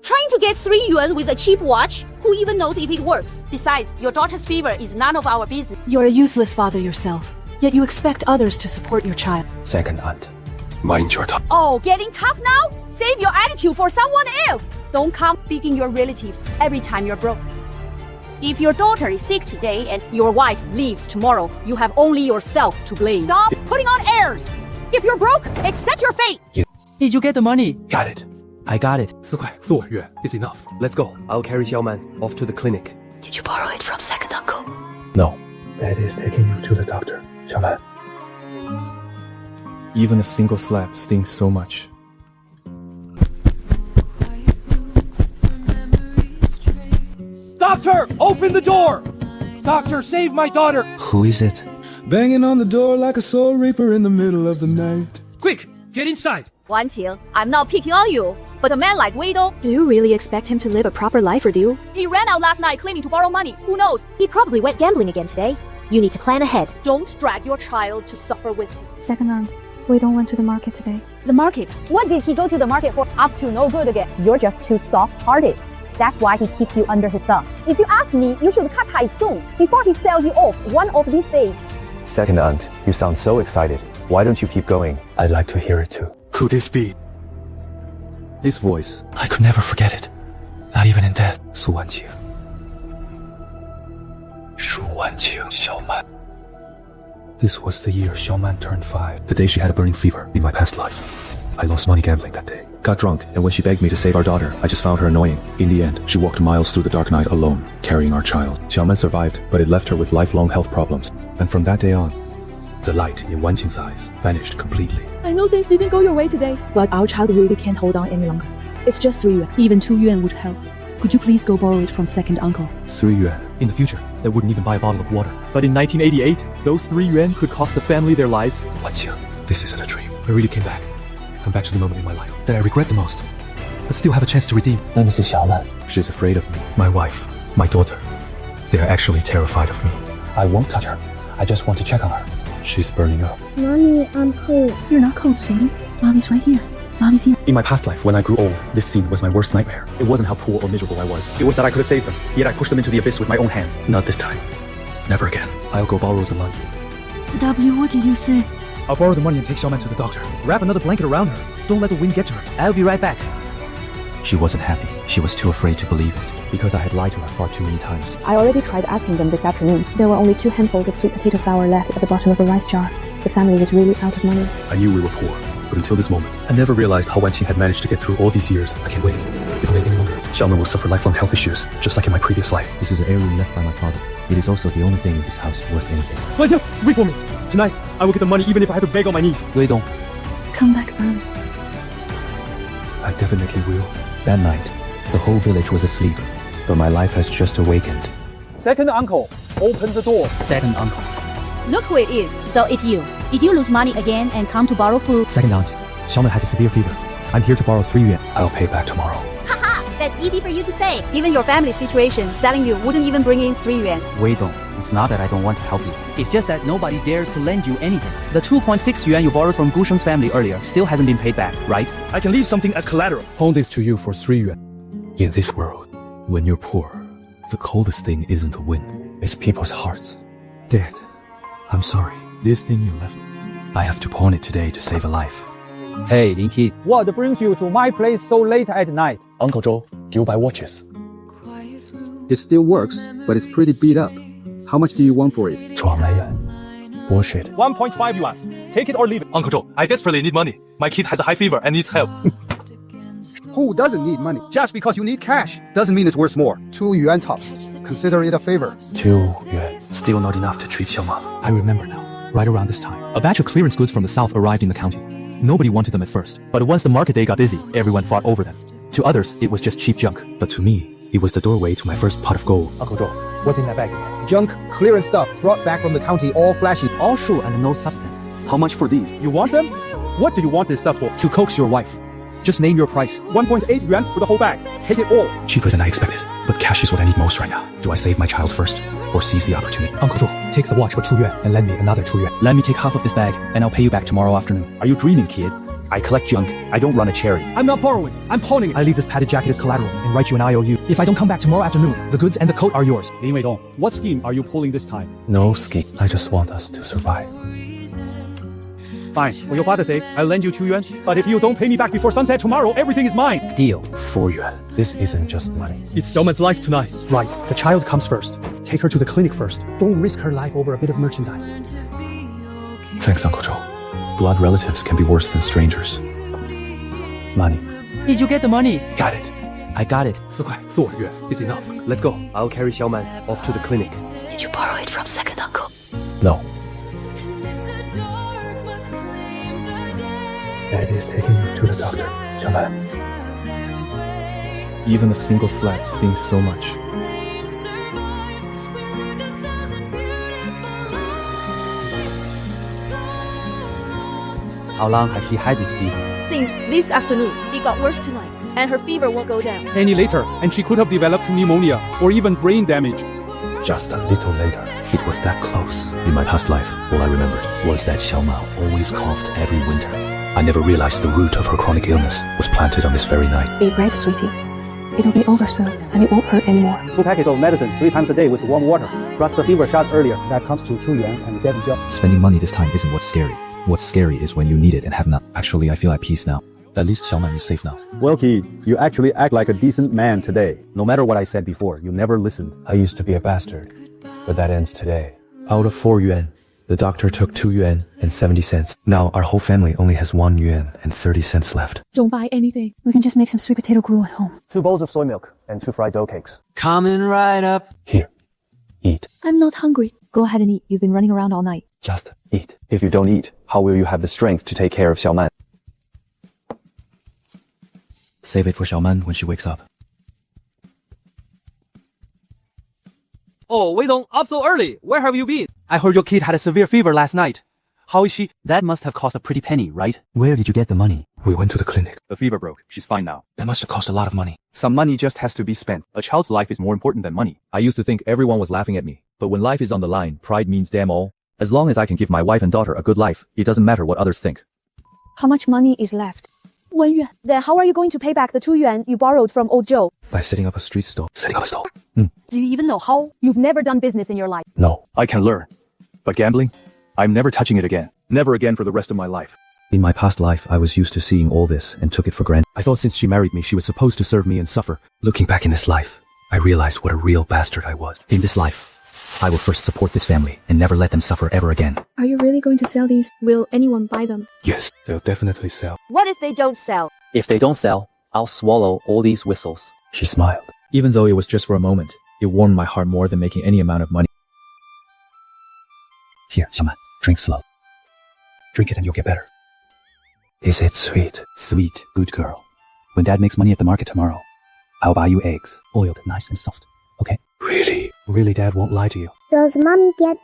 Trying to get 3 yuan with a cheap watch? Who even knows if it works? Besides, your daughter's fever is none of our business. You're a useless father yourself, yet you expect others to support your child. Second aunt, mind your tongue. Oh, getting tough now? Save your attitude for someone else. Don't come begging your relatives every time you're broke. If your daughter is sick today and your wife leaves tomorrow, you have only yourself to blame. Stop putting on airs. If you're broke, accept your fate. Did you get the money? Got it. I got it. 4块4万元 is enough. Let's go. I'll carry Xiaoman off to the clinic. Did you borrow it from second uncle? No. Dad is taking you to the doctor. 小兰 Even a single slap stings so much. Doctor, open the door! Doctor, save my daughter! Who is it? Banging on the door like a soul reaper in the middle of the night. Quick, get inside! Wan Qing, I'm not picking on you, but a man like Wei Dong, Do you really expect him to live a proper life, or do you? he ran out last night claiming to borrow money. Who knows? He probably went gambling again today. You need to plan ahead. Don't drag your child to suffer with him. Second aunt, we don't went to the market today. The market. What did he go to the market for? Up to no good again. You're just too soft-hearted. That's why he keeps you under his thumb. If you ask me, you should cut ties soon, before he sells you off one of these days. Second aunt, you sound so excited. Why don't you keep going? I'd like to hear it too. Could this be? This voice, I could never forget it. Not even in death. 苏万清. 舒万清 Xiaoman. This was the year Xiaoman turned 5. The day she had a burning fever in my past life. I lost money gambling that day. Got drunk, and when she begged me to save our daughter, I just found her annoying. In the end, she walked miles through the dark night alone, carrying our child. Xiaoman survived, but it left her with lifelong health problems. And from that day on, the light in Wan Qing's eyes vanished completely. I know things didn't go your way today, but our child really can't hold on any longer. It's just 3 yuan. Even 2 yuan would help. Could you please go borrow it from second uncle? 3 yuan. In the future, they wouldn't even buy a bottle of water. But in 1988, those 3 yuan could cost the family their lives. Wan Qing, this isn't a dream. I really came back. I'm back to the moment in my life that I regret the most, but still have a chance to redeem. Let me see Xiaoman. She's afraid of me. My wife, my daughter. They are actually terrified of me. I won't touch her. I just want to check on her. She's burning up. Mommy, I'm cold. You're not cold, sweetie. Mommy's right here. Mommy's here. In my past life, when I grew old, this scene was my worst nightmare. It wasn't how poor or miserable I was. It was that I could have saved them, yet I pushed them into the abyss with my own hands. Not this time. Never again. I'll go borrow the money. W, what did you say? I'll borrow the money and take Xiaoman to the doctor. Wrap another blanket around her. Don't let the wind get to her. I'll be right back. She wasn't happy. She was too afraid to believe it, because I had lied to her far too many times. I already tried asking them this afternoon. There were only 2 handfuls of sweet potato flour left at the bottom of the rice jar. The family was really out of money. I knew we were poor, but until this moment, I never realized how Wan Qing had managed to get through all these years. I can't wait. If I wait any longer, Xiaoman will suffer lifelong health issues, just like in my previous life. This is an heirloom left by my father. It is also the only thing in this house worth anything. Wan Qing, wait for me. Tonight, I will get the money even if I have to beg on my knees. Wei Dong. Come back early. I definitely will. That night, the whole village was asleep, but my life has just awakened. Second uncle, open the door. Second uncle. Look who it is. So it's you. Did you lose money again and come to borrow food? Second aunt, Xiaoman has a severe fever. I'm here to borrow 3 yuan. I'll pay back tomorrow. Haha, that's easy for you to say. Given your family situation, selling you wouldn't even bring in 3 yuan. Wei Dong. It's not that I don't want to help you. It's just that nobody dares to lend you anything. The 2.6 yuan you borrowed from Gusheng's family earlier still hasn't been paid back, right? I can leave something as collateral. Hold this to you for 3 yuan. In this world, when you're poor, the coldest thing isn't the wind, it's people's hearts. Dad, I'm sorry. This thing you left me, I have to pawn it today to save a life. Hey, Lin Qi. What brings you to my place so late at night? Uncle Zhou, do you buy watches? It still works, but it's pretty beat up. How much do you want for it? 2万元. Bullshit. 1.5 yuan. Take it or leave it. Uncle Zhou, I desperately need money. My kid has a high fever and needs help. Who doesn't need money? Just because you need cash doesn't mean it's worth more. 2 yuan tops. Consider it a favor. 2元. Still not enough to treat Xiaoman. I remember now. Right around this time, a batch of clearance goods from the south arrived in the county. Nobody wanted them at first, but once the market day got busy, everyone fought over them. To others, it was just cheap junk, but to me, it was the doorway to my first pot of gold. Uncle Zhou, what's in that bag? Junk, clearance stuff, brought back from the county, all flashy. All shoe and no substance. How much for these? You want them? What do you want this stuff for? To coax your wife. Just name your price. 1.8 yuan for the whole bag. Take it all. Cheaper than I expected, but cash is what I need most right now. Do I save my child first, or seize the opportunity? Uncle Zhou, take the watch for 2 yuan and lend me another 2 yuan. Let me take half of this bag, and I'll pay you back tomorrow afternoon. Are you dreaming, kid? I collect junk. I don't run a charity. I'm not borrowing. I'm pawning it. I leave this padded jacket as collateral and write you an IOU. If I don't come back tomorrow afternoon, the goods and the coat are yours. Lin Weidong, what scheme are you pulling this time? No scheme. I just want us to survive. Fine. For your Father's sake, I'll lend you 2 yuan. But if you don't pay me back before sunset tomorrow, everything is mine. Deal. 4 yuan. This isn't just money. It's Xiaoman's life tonight. Right. The child comes first. Take her to the clinic first. Don't risk her life over a bit of merchandise. Thanks, Uncle Joe. Blood relatives can be worse than strangers. Money. Did you get the money? Got it. I got it. 4块4万元 is enough. Let's go. I'll carry Xiaoman off to the clinic. Did you borrow it from second uncle? No. Daddy is taking you to the doctor, Xiaoman. Even a single slap stings so much. How long has she had this fever? Since this afternoon, it got worse tonight, and her fever won't go down. Any later, and she could have developed pneumonia or even brain damage. Just a little later. It was that close. In my past life, all I remembered was that Xiao Mao always coughed every winter. I never realized the root of her chronic illness was planted on this very night. Be brave, sweetie. It'll be over soon, and it won't hurt anymore. 2 packets of medicine 3 times a day with warm water. Plus the fever shot earlier. That comes to 2 yuan and 7 job. Spending money this time isn't what's scary. What's scary is when you need it and have none. Actually, I feel at peace now. At least Xiaoman is safe now. Well, Key, you actually act like a decent man today. No matter what I said before, you never listened. I used to be a bastard, but that ends today. Out of 4 yuan, the doctor took 2 yuan and 70 cents. Now our whole family only has 1 yuan and 30 cents left. Don't buy anything. We can just make some sweet potato gruel at home. 2 bowls of soy milk and 2 fried dough cakes. Coming right up. Here, eat. I'm not hungry. Go ahead and eat. You've been running around all night. Just eat. If you don't eat, how will you have the strength to take care of Xiaoman? Save it for Xiaoman when she wakes up. Oh, Weidong, up so early. Where have you been? I heard your kid had a severe fever last night. How is she? That must have cost a pretty penny, right? Where did you get the money? We went to the clinic. The fever broke. She's fine now. That must have cost a lot of money. Some money just has to be spent. A child's life is more important than money. I used to think everyone was laughing at me. But when life is on the line, pride means damn all. As long as I can give my wife and daughter a good life, it doesn't matter what others think. How much money is left? 1 yuan. Then how are you going to pay back the 2 yuan you borrowed from old Joe? By setting up a street stall. Setting up a stall. Do you even know how? You've never done business in your life. No. I can learn. But gambling? I'm never touching it again. Never again for the rest of my life. In my past life, I was used to seeing all this and took it for granted. I thought since she married me, she was supposed to serve me and suffer. Looking back in this life, I realized what a real bastard I was. In this life, I will first support this family and never let them suffer ever again. Are you really going to sell these? Will anyone buy them? Yes, they'll definitely sell. What if they don't sell? If they don't sell, I'll swallow all these whistles. She smiled. Even though it was just for a moment, it warmed my heart more than making any amount of money. Here, Xiaoman, drink slow. Drink it and you'll get better. Is it sweet? Sweet, good girl. When Dad makes money at the market tomorrow, I'll buy you eggs, oiled nice and soft. Okay? Really? Really, Dad won't lie to you. Does mommy get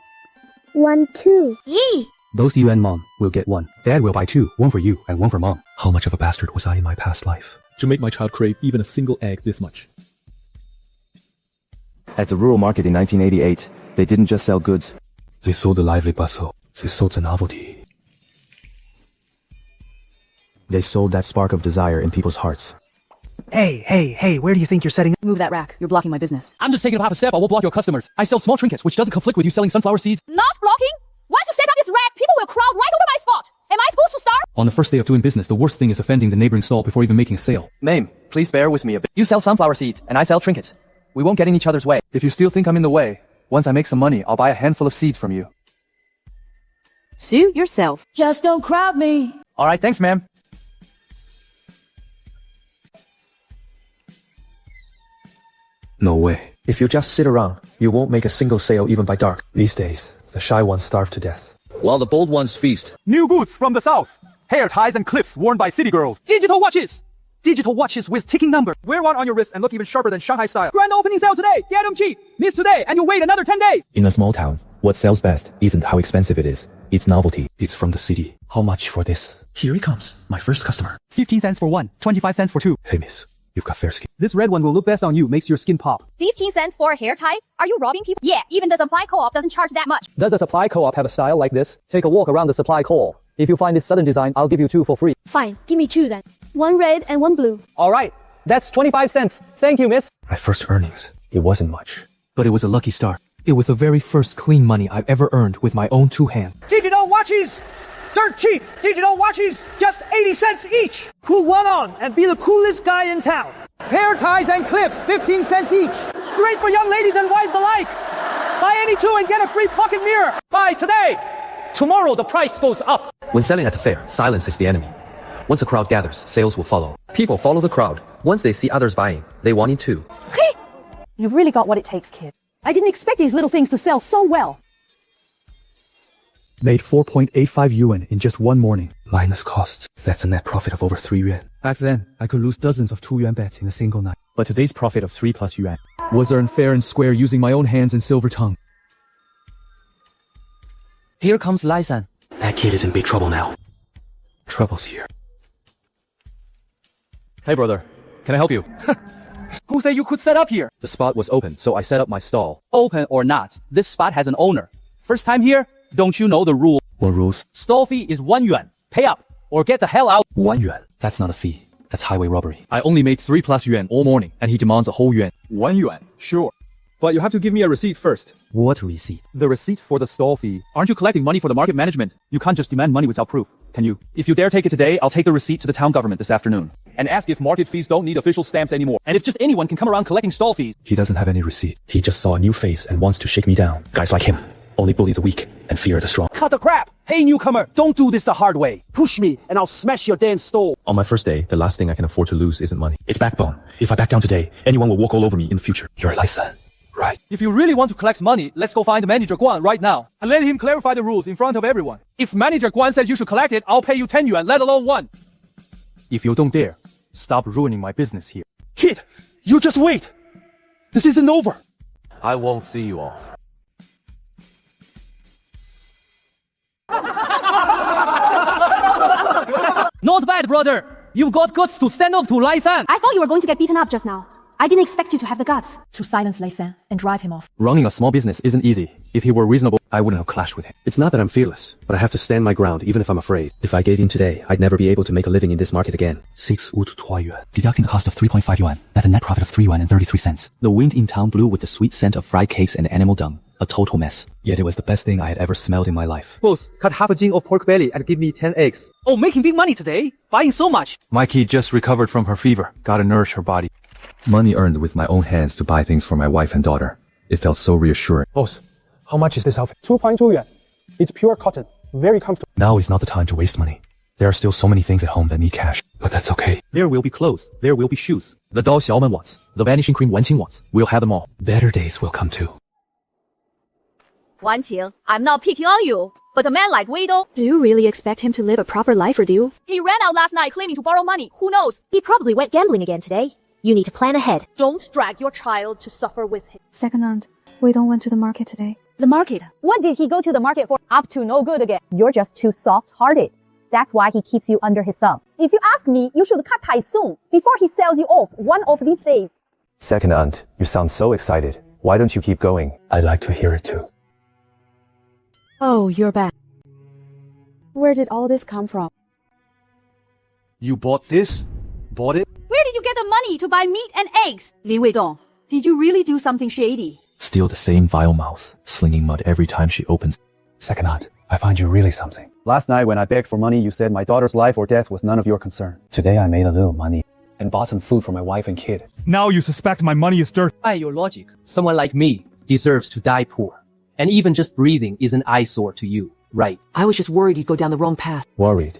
1 too? Yee! Both you and Mom will get 1. Dad will buy 2, 1 for you and 1 for Mom. How much of a bastard was I in my past life? To make my child crave even a single egg this much. At the rural market in 1988, they didn't just sell goods. They sold the lively bustle. They sold the novelty. They sold that spark of desire in people's hearts. Hey, where do you think you're setting up? Move that rack. You're blocking my business. I'm just taking up half a step. I won't block your customers. I sell small trinkets, which doesn't conflict with you selling sunflower seeds. Not blocking? Once you set up this rack, people will crowd right over my spot. Am I supposed to start? On the first day of doing business, the worst thing is offending the neighboring stall before even making a sale. Mame, please bear with me a bit. You sell sunflower seeds, and I sell trinkets. We won't get in each other's way. If you still think I'm in the way, once I make some money, I'll buy a handful of seeds from you. Suit yourself. Just don't crowd me. All right, thanks, ma'am. No way. If you just sit around, you won't make a single sale even by dark. These days, the shy ones starve to death. While the bold ones feast. New goods from the south. Hair ties and clips worn by city girls. Digital watches. Digital watches with ticking number. Wear one on your wrist and look even sharper than Shanghai style. Grand opening sale today. Get them cheap. Miss today and you wait another 10 days. In a small town, what sells best isn't how expensive it is. It's novelty. It's from the city. How much for this? Here he comes, my first customer. 15 cents for 1, 25 cents for 2. Hey, miss. You've got fair skin. This red one will look best on you, makes your skin pop. 15 cents for a hair tie? Are you robbing people? Yeah, even the supply co-op doesn't charge that much. Does the supply co-op have a style like this? Take a walk around the supply co-op. If you find this sudden design, I'll give you 2 for free. Fine, give me 2 then. 1 red and 1 blue. Alright, that's 25 cents. Thank you, miss. My first earnings, it wasn't much, but it was a lucky start. It was the very first clean money I've ever earned with my own 2 hands. Digital watches! Dirt cheap! Digital watches, just 80 cents each! Put one on and be the coolest guy in town. Hair ties and clips, 15 cents each. Great for young ladies and wives alike. Buy any 2 and get a free pocket mirror. Buy today. Tomorrow the price goes up. When selling at the fair, silence is the enemy. Once a crowd gathers, sales will follow. People follow the crowd. Once they see others buying, they want it too. You've really got what it takes, kid. I didn't expect these little things to sell so well. Made 4.85 yuan in just 1 morning. Minus costs, that's a net profit of over 3 yuan. Back then, I could lose dozens of 2 yuan bets in a single night. But today's profit of 3+ yuan was earned fair and square using my own hands and silver tongue. Here comes Lai-san. That kid is in big trouble now. Trouble's here. Hey brother, can I help you? Who said you could set up here? The spot was open, so I set up my stall. Open or not, this spot has an owner. First time here? Don't you know the rule? What rules? Stall fee is 1 yuan. Pay up or get the hell out. 1 yuan. That's not a fee. That's highway robbery. I only made 3+ yuan all morning, and he demands a whole yuan. 1 yuan, sure. But you have to give me a receipt first. What receipt? The receipt for the stall fee. Aren't you collecting money for the market management? You can't just demand money without proof, can you? If you dare take it today, I'll take the receipt to the town government this afternoon. And ask if market fees don't need official stamps anymore. And if just anyone can come around collecting stall fees. He doesn't have any receipt. He just saw a new face and wants to shake me down. Guys like him only bully the weak and fear the strong. Cut the crap! Hey newcomer, don't do this the hard way. Push me and I'll smash your damn stall. On my first day, the last thing I can afford to lose isn't money. It's backbone. If I back down today, anyone will walk all over me in the future. You're a Lai-san, right? If you really want to collect money, let's go find Manager Guan right now and let him clarify the rules in front of everyone. If Manager Guan says you should collect it, I'll pay you 10 yuan, let alone 1. If you don't dare, stop ruining my business here. Kid, you just wait. This isn't over. I won't see you off. Not bad, brother. You've got guts to stand up to Lai-san. I thought you were going to get beaten up just now. I didn't expect you to have the guts. To silence Lai-san and drive him off. Running a small business isn't easy. If he were reasonable, I wouldn't have clashed with him. It's not that I'm fearless, but I have to stand my ground even if I'm afraid. If I gave in today, I'd never be able to make a living in this market again. 6.3 yuan. Deducting the cost of 3.5 yuan, that's a net profit of 3 yuan and 33 cents. The wind in town blew with the sweet scent of fried cakes and animal dung. A total mess. Yet it was the best thing I had ever smelled in my life. Boss, cut half a jing of pork belly and give me 10 eggs. Oh, making big money today? Buying so much? My kid just recovered from her fever. Gotta nourish her body. Money earned with my own hands to buy things for my wife and daughter. It felt so reassuring. Boss, how much is this outfit? 2.2 yuan. It's pure cotton. Very comfortable. Now is not the time to waste money. There are still so many things at home that need cash. But that's okay. There will be clothes. There will be shoes. The doll Xiaoman wants. The vanishing cream Wenqing wants. We'll have them all. Better days will come too. Wanqing, I'm not picking on you, but a man like Wei Dong. Do you really expect him to live a proper life, or do you? He ran out last night claiming to borrow money. Who knows? He probably went gambling again today. You need to plan ahead. Don't drag your child to suffer with him. Second aunt, we don't went to the market today. The market? What did he go to the market for? Up to no good again. You're just too soft-hearted. That's why he keeps you under his thumb. If you ask me, you should cut ties soon, before he sells you off one of these days. Second aunt, you sound so excited. Why don't you keep going? I'd like to hear it too. Oh, you're back. Where did all this come from? You bought this? Bought it? Where did you get the money to buy meat and eggs? Lin Weidong, did you really do something shady? Still the same vile mouth, slinging mud every time she opens. Second aunt, I find you really something. Last night when I begged for money, you said my daughter's life or death was none of your concern. Today I made a little money and bought some food for my wife and kid. Now you suspect my money is dirt. By your logic, someone like me deserves to die poor. And even just breathing is an eyesore to you, right? I was just worried you'd go down the wrong path. Worried?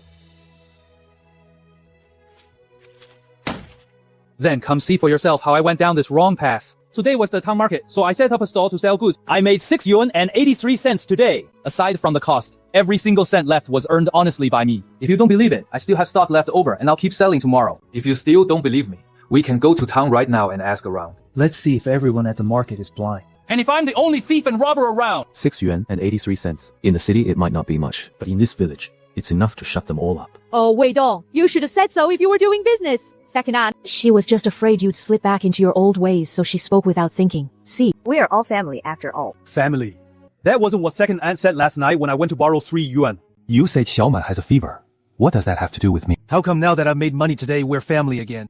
Then come see for yourself how I went down this wrong path. Today was the town market, so I set up a stall to sell goods. I made 6 yuan and 83 cents today. Aside from the cost, every single cent left was earned honestly by me. If you don't believe it, I still have stock left over and I'll keep selling tomorrow. If you still don't believe me, we can go to town right now and ask around. Let's see if everyone at the market is blind. And if I'm the only thief and robber around? 6 yuan and 83 cents. In the city, it might not be much, but in this village, It's enough to shut them all up. Oh, Wei Dong, you should have said so if you were doing business. Second aunt. She was just afraid you'd slip back into your old ways, so she spoke without thinking. See, we are all family after all. Family. That wasn't what second aunt said last night when I went to borrow 3 yuan. You said Xiaoman has a fever. What does that have to do with me? How come now that I've made money today, we're family again?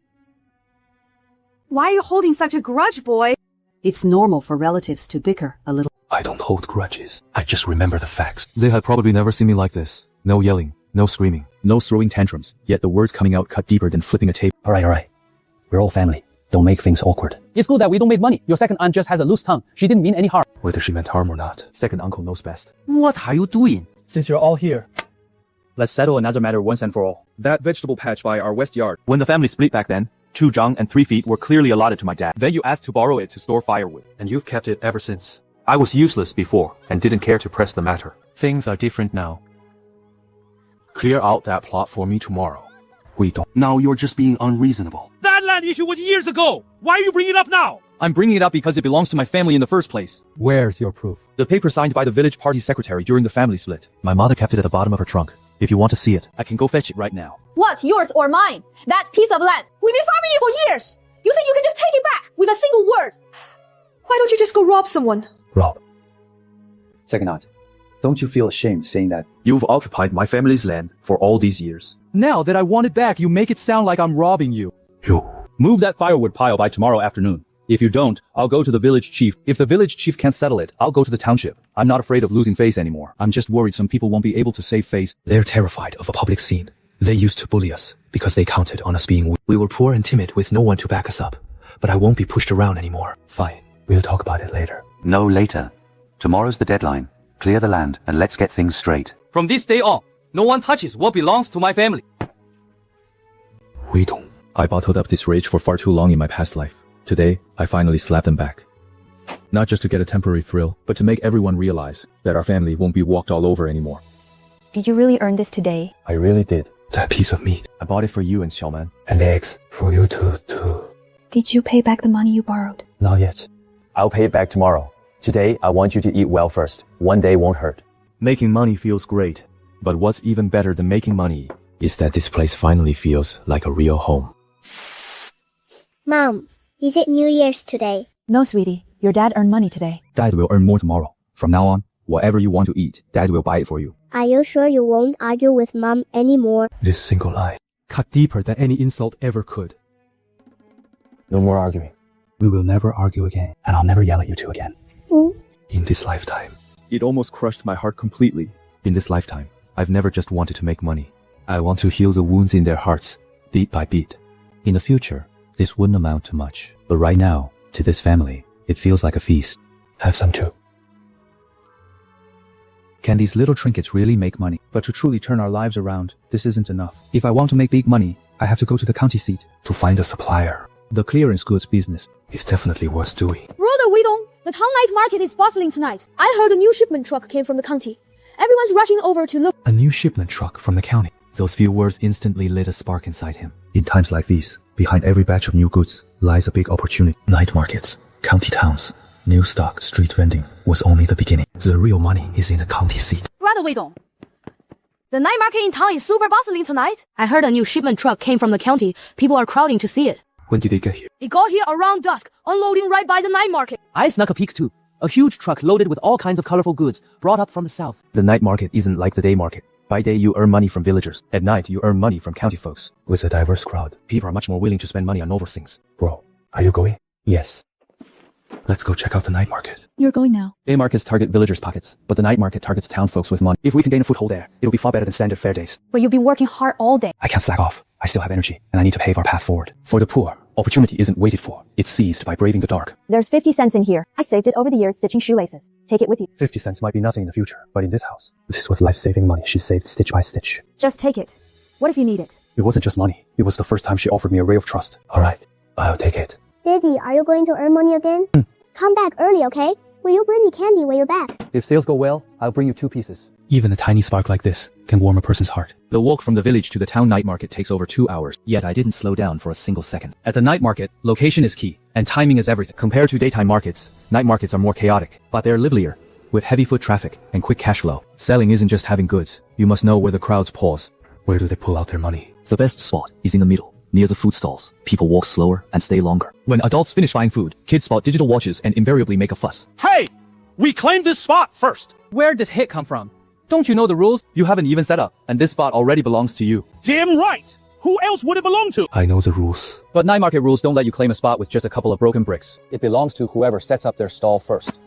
Why are you holding such a grudge, boy? it's normal for relatives to bicker a little. I don't hold grudges. I just remember the facts. They had probably never seen me like this. No yelling, no screaming, no throwing tantrums, yet the words coming out cut deeper than flipping a tape. Alright. We're all family. Don't make things awkward. It's good that we don't make money. Your second aunt just has a loose tongue. She didn't mean any harm. Whether she meant harm or not. Second uncle knows best. What are you doing? Since you're all here, let's settle another matter once and for all. That vegetable patch by our west yard. When the family split back then, 2 zhang and 3 feet were clearly allotted to my dad. Then you asked to borrow it to store firewood. And you've kept it ever since. I was useless before and didn't care to press the matter. Things are different now. Clear out that plot for me tomorrow. We don't. Now you're just being unreasonable. That land issue was years ago. Why are you bringing it up now? I'm bringing it up because it belongs to my family in the first place. Where's your proof? The paper signed by the village party secretary during the family split. My mother kept it at the bottom of her trunk. If you want to see it, I can go fetch it right now. What, yours or mine? That piece of land. We've been farming it for years. You think you can just take it back with a single word? Why don't you just go rob someone? Rob. Second aunt, don't you feel ashamed saying that? You've occupied my family's land for all these years. Now that I want it back, you make it sound like I'm robbing you. You. Move that firewood pile by tomorrow afternoon. If you don't, I'll go to the village chief. If the village chief can't settle it, I'll go to the township. I'm not afraid of losing face anymore. I'm just worried some people won't be able to save face. They're terrified of a public scene. They used to bully us because they counted on us being weak. We were poor and timid with no one to back us up. But I won't be pushed around anymore. Fine. We'll talk about it later. No later. Tomorrow's the deadline. Clear the land and let's get things straight. From this day on, no one touches what belongs to my family. We don't. I bottled up this rage for far too long in my past life. Today, I finally slapped them back. Not just to get a temporary thrill, but to make everyone realize that our family won't be walked all over anymore. Did you really earn this today? I really did. That piece of meat. I bought it for you and Xiaoman. And eggs. For you too. Did you pay back the money you borrowed? Not yet. I'll pay it back tomorrow. Today, I want you to eat well first. One day won't hurt. Making money feels great, but what's even better than making money is that this place finally feels like a real home. Mom, is it New Year's today? No, sweetie. Your dad earned money today. Dad will earn more tomorrow. From now on, whatever you want to eat, Dad will buy it for you. Are you sure you won't argue with Mom anymore? This single lie cut deeper than any insult ever could. No more arguing. We will never argue again, and I'll never yell at you two again. In this lifetime. It almost crushed my heart completely. In this lifetime, I've never just wanted to make money. I want to heal the wounds in their hearts, beat by beat. In the future, this wouldn't amount to much. But right now, to this family, it feels like a feast. Have some too. Can these little trinkets really make money? But to truly turn our lives around, this isn't enough. If I want to make big money, I have to go to the county seat. To find a supplier. The clearance goods business. It's definitely worth doing. Brother Weidong, the town night market is bustling tonight. I heard a new shipment truck came from the county. Everyone's rushing over to look. A new shipment truck from the county. Those few words instantly lit a spark inside him. In times like these, behind every batch of new goods lies a big opportunity. Night markets, county towns, new stock, street vending was only the beginning. The real money is in the county seat. Brother Weidong, The night market in town is super bustling tonight. I heard a new shipment truck came from the county. People are crowding to see it. When did they get here? It got here around dusk, unloading right by the night market. I snuck a peek too. A huge truck loaded with all kinds of colorful goods, brought up from the south. The night market isn't like the day market. By day, you earn money from villagers. At night, you earn money from county folks. With a diverse crowd. People are much more willing to spend money on novel things. Bro, are you going? Yes. Let's go check out the night market. You're going now. Day markets target villagers' pockets, but the night market targets town folks with money. If we can gain a foothold there, it'll be far better than standard fair days. But you've been working hard all day. I can't slack off. I still have energy, and I need to pave our path forward. For the poor, opportunity isn't waited for. It's seized by braving the dark. There's 50 cents in here. I saved it over the years stitching shoelaces. Take it with you. 50 cents might be nothing in the future, but in this house, this was life-saving money she saved stitch by stitch. Just take it. What if you need it? It wasn't just money. It was the first time she offered me a ray of trust. Alright, I'll take it. Daddy, are you going to earn money again? Come back early, okay? Will you bring me candy when you're back? If sales go well, I'll bring you 2 pieces. Even a tiny spark like this can warm a person's heart. The walk from the village to the town night market takes over 2 hours, yet I didn't slow down for a single second. At the night market, location is key, and timing is everything. Compared to daytime markets, night markets are more chaotic, but they're livelier, With heavy foot traffic and quick cash flow, selling isn't just having goods. You must know where the crowds pause. Where do they pull out their money? The best spot is in the middle, near the food stalls. People walk slower and stay longer. When adults finish buying food, kids spot digital watches and invariably make a fuss. Hey! We claimed this spot first! Where'd this hit come from? Don't you know the rules? You haven't even set up, and this spot already belongs to you. Damn right! Who else would it belong to? I know the rules. But night market rules don't let you claim a spot with just a couple of broken bricks. It belongs to whoever sets up their stall first.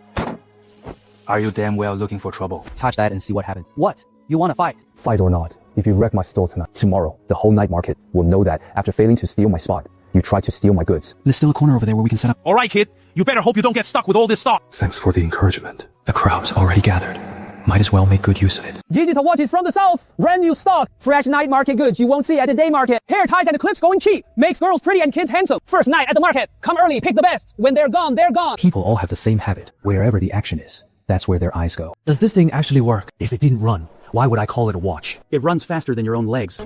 Are you damn well looking for trouble? Touch that and see what happens. What? You want to fight? Fight or not, if you wreck my store tonight, tomorrow, the whole night market will know that after failing to steal my spot, you tried to steal my goods. There's still a corner over there where we can set up. Alright, kid. You better hope you don't get stuck with all this stock. Thanks for the encouragement. The crowd's already gathered. Might as well make good use of it. Digital watches from the south. Brand new stock. Fresh night market goods you won't see at the day market. Hair ties and clips going cheap. Makes girls pretty and kids handsome. First night at the market. Come early, pick the best. When they're gone, they're gone. People all have the same habit. Wherever the action is, that's where their eyes go. Does this thing actually work? If it didn't run, why would I call it a watch? It runs faster than your own legs.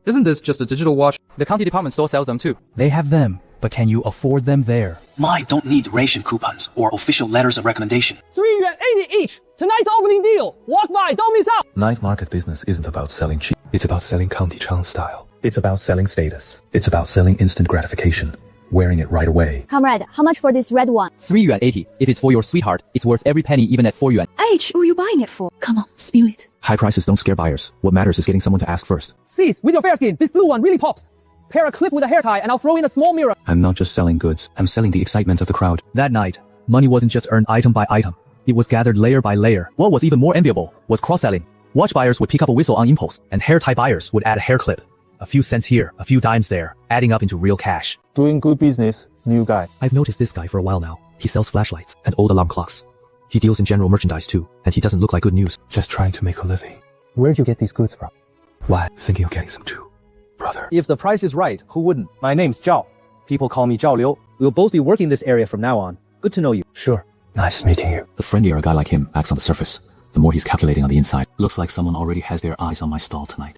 Isn't this just a digital watch? The county department store sells them too. They have them, but can you afford them there? Mine don't need ration coupons or official letters of recommendation. 3 yuan 80 each. Tonight's opening deal. Walk by, don't miss out. Night market business isn't about selling cheap. It's about selling County Chang style. It's about selling status. It's about selling instant gratification. Wearing it right away. Comrade, how much for this red one? 3 yuan 80. If it's for your sweetheart, it's worth every penny even at 4 yuan. H, who are you buying it for? Come on, spill it. High prices don't scare buyers. What matters is getting someone to ask first. Sis, with your fair skin, this blue one really pops. Pair a clip with a hair tie and I'll throw in a small mirror. I'm not just selling goods, I'm selling the excitement of the crowd. That night, money wasn't just earned item by item. It was gathered layer by layer. What was even more enviable was cross-selling. Watch buyers would pick up a whistle on impulse, and hair tie buyers would add a hair clip. A few cents here, a few dimes there, adding up into real cash. Doing good business, new guy. I've noticed this guy for a while now. He sells flashlights and old alarm clocks. He deals in general merchandise too, and he doesn't look like good news. Just trying to make a living. Where'd you get these goods from? Why? Thinking of getting some too, brother. If the price is right, who wouldn't? My name's Zhao. People call me Zhao Liu. We'll both be working this area from now on. Good to know you. Sure. Nice meeting you. The friendlier a guy like him acts on the surface, the more he's calculating on the inside. Looks like someone already has their eyes on my stall tonight.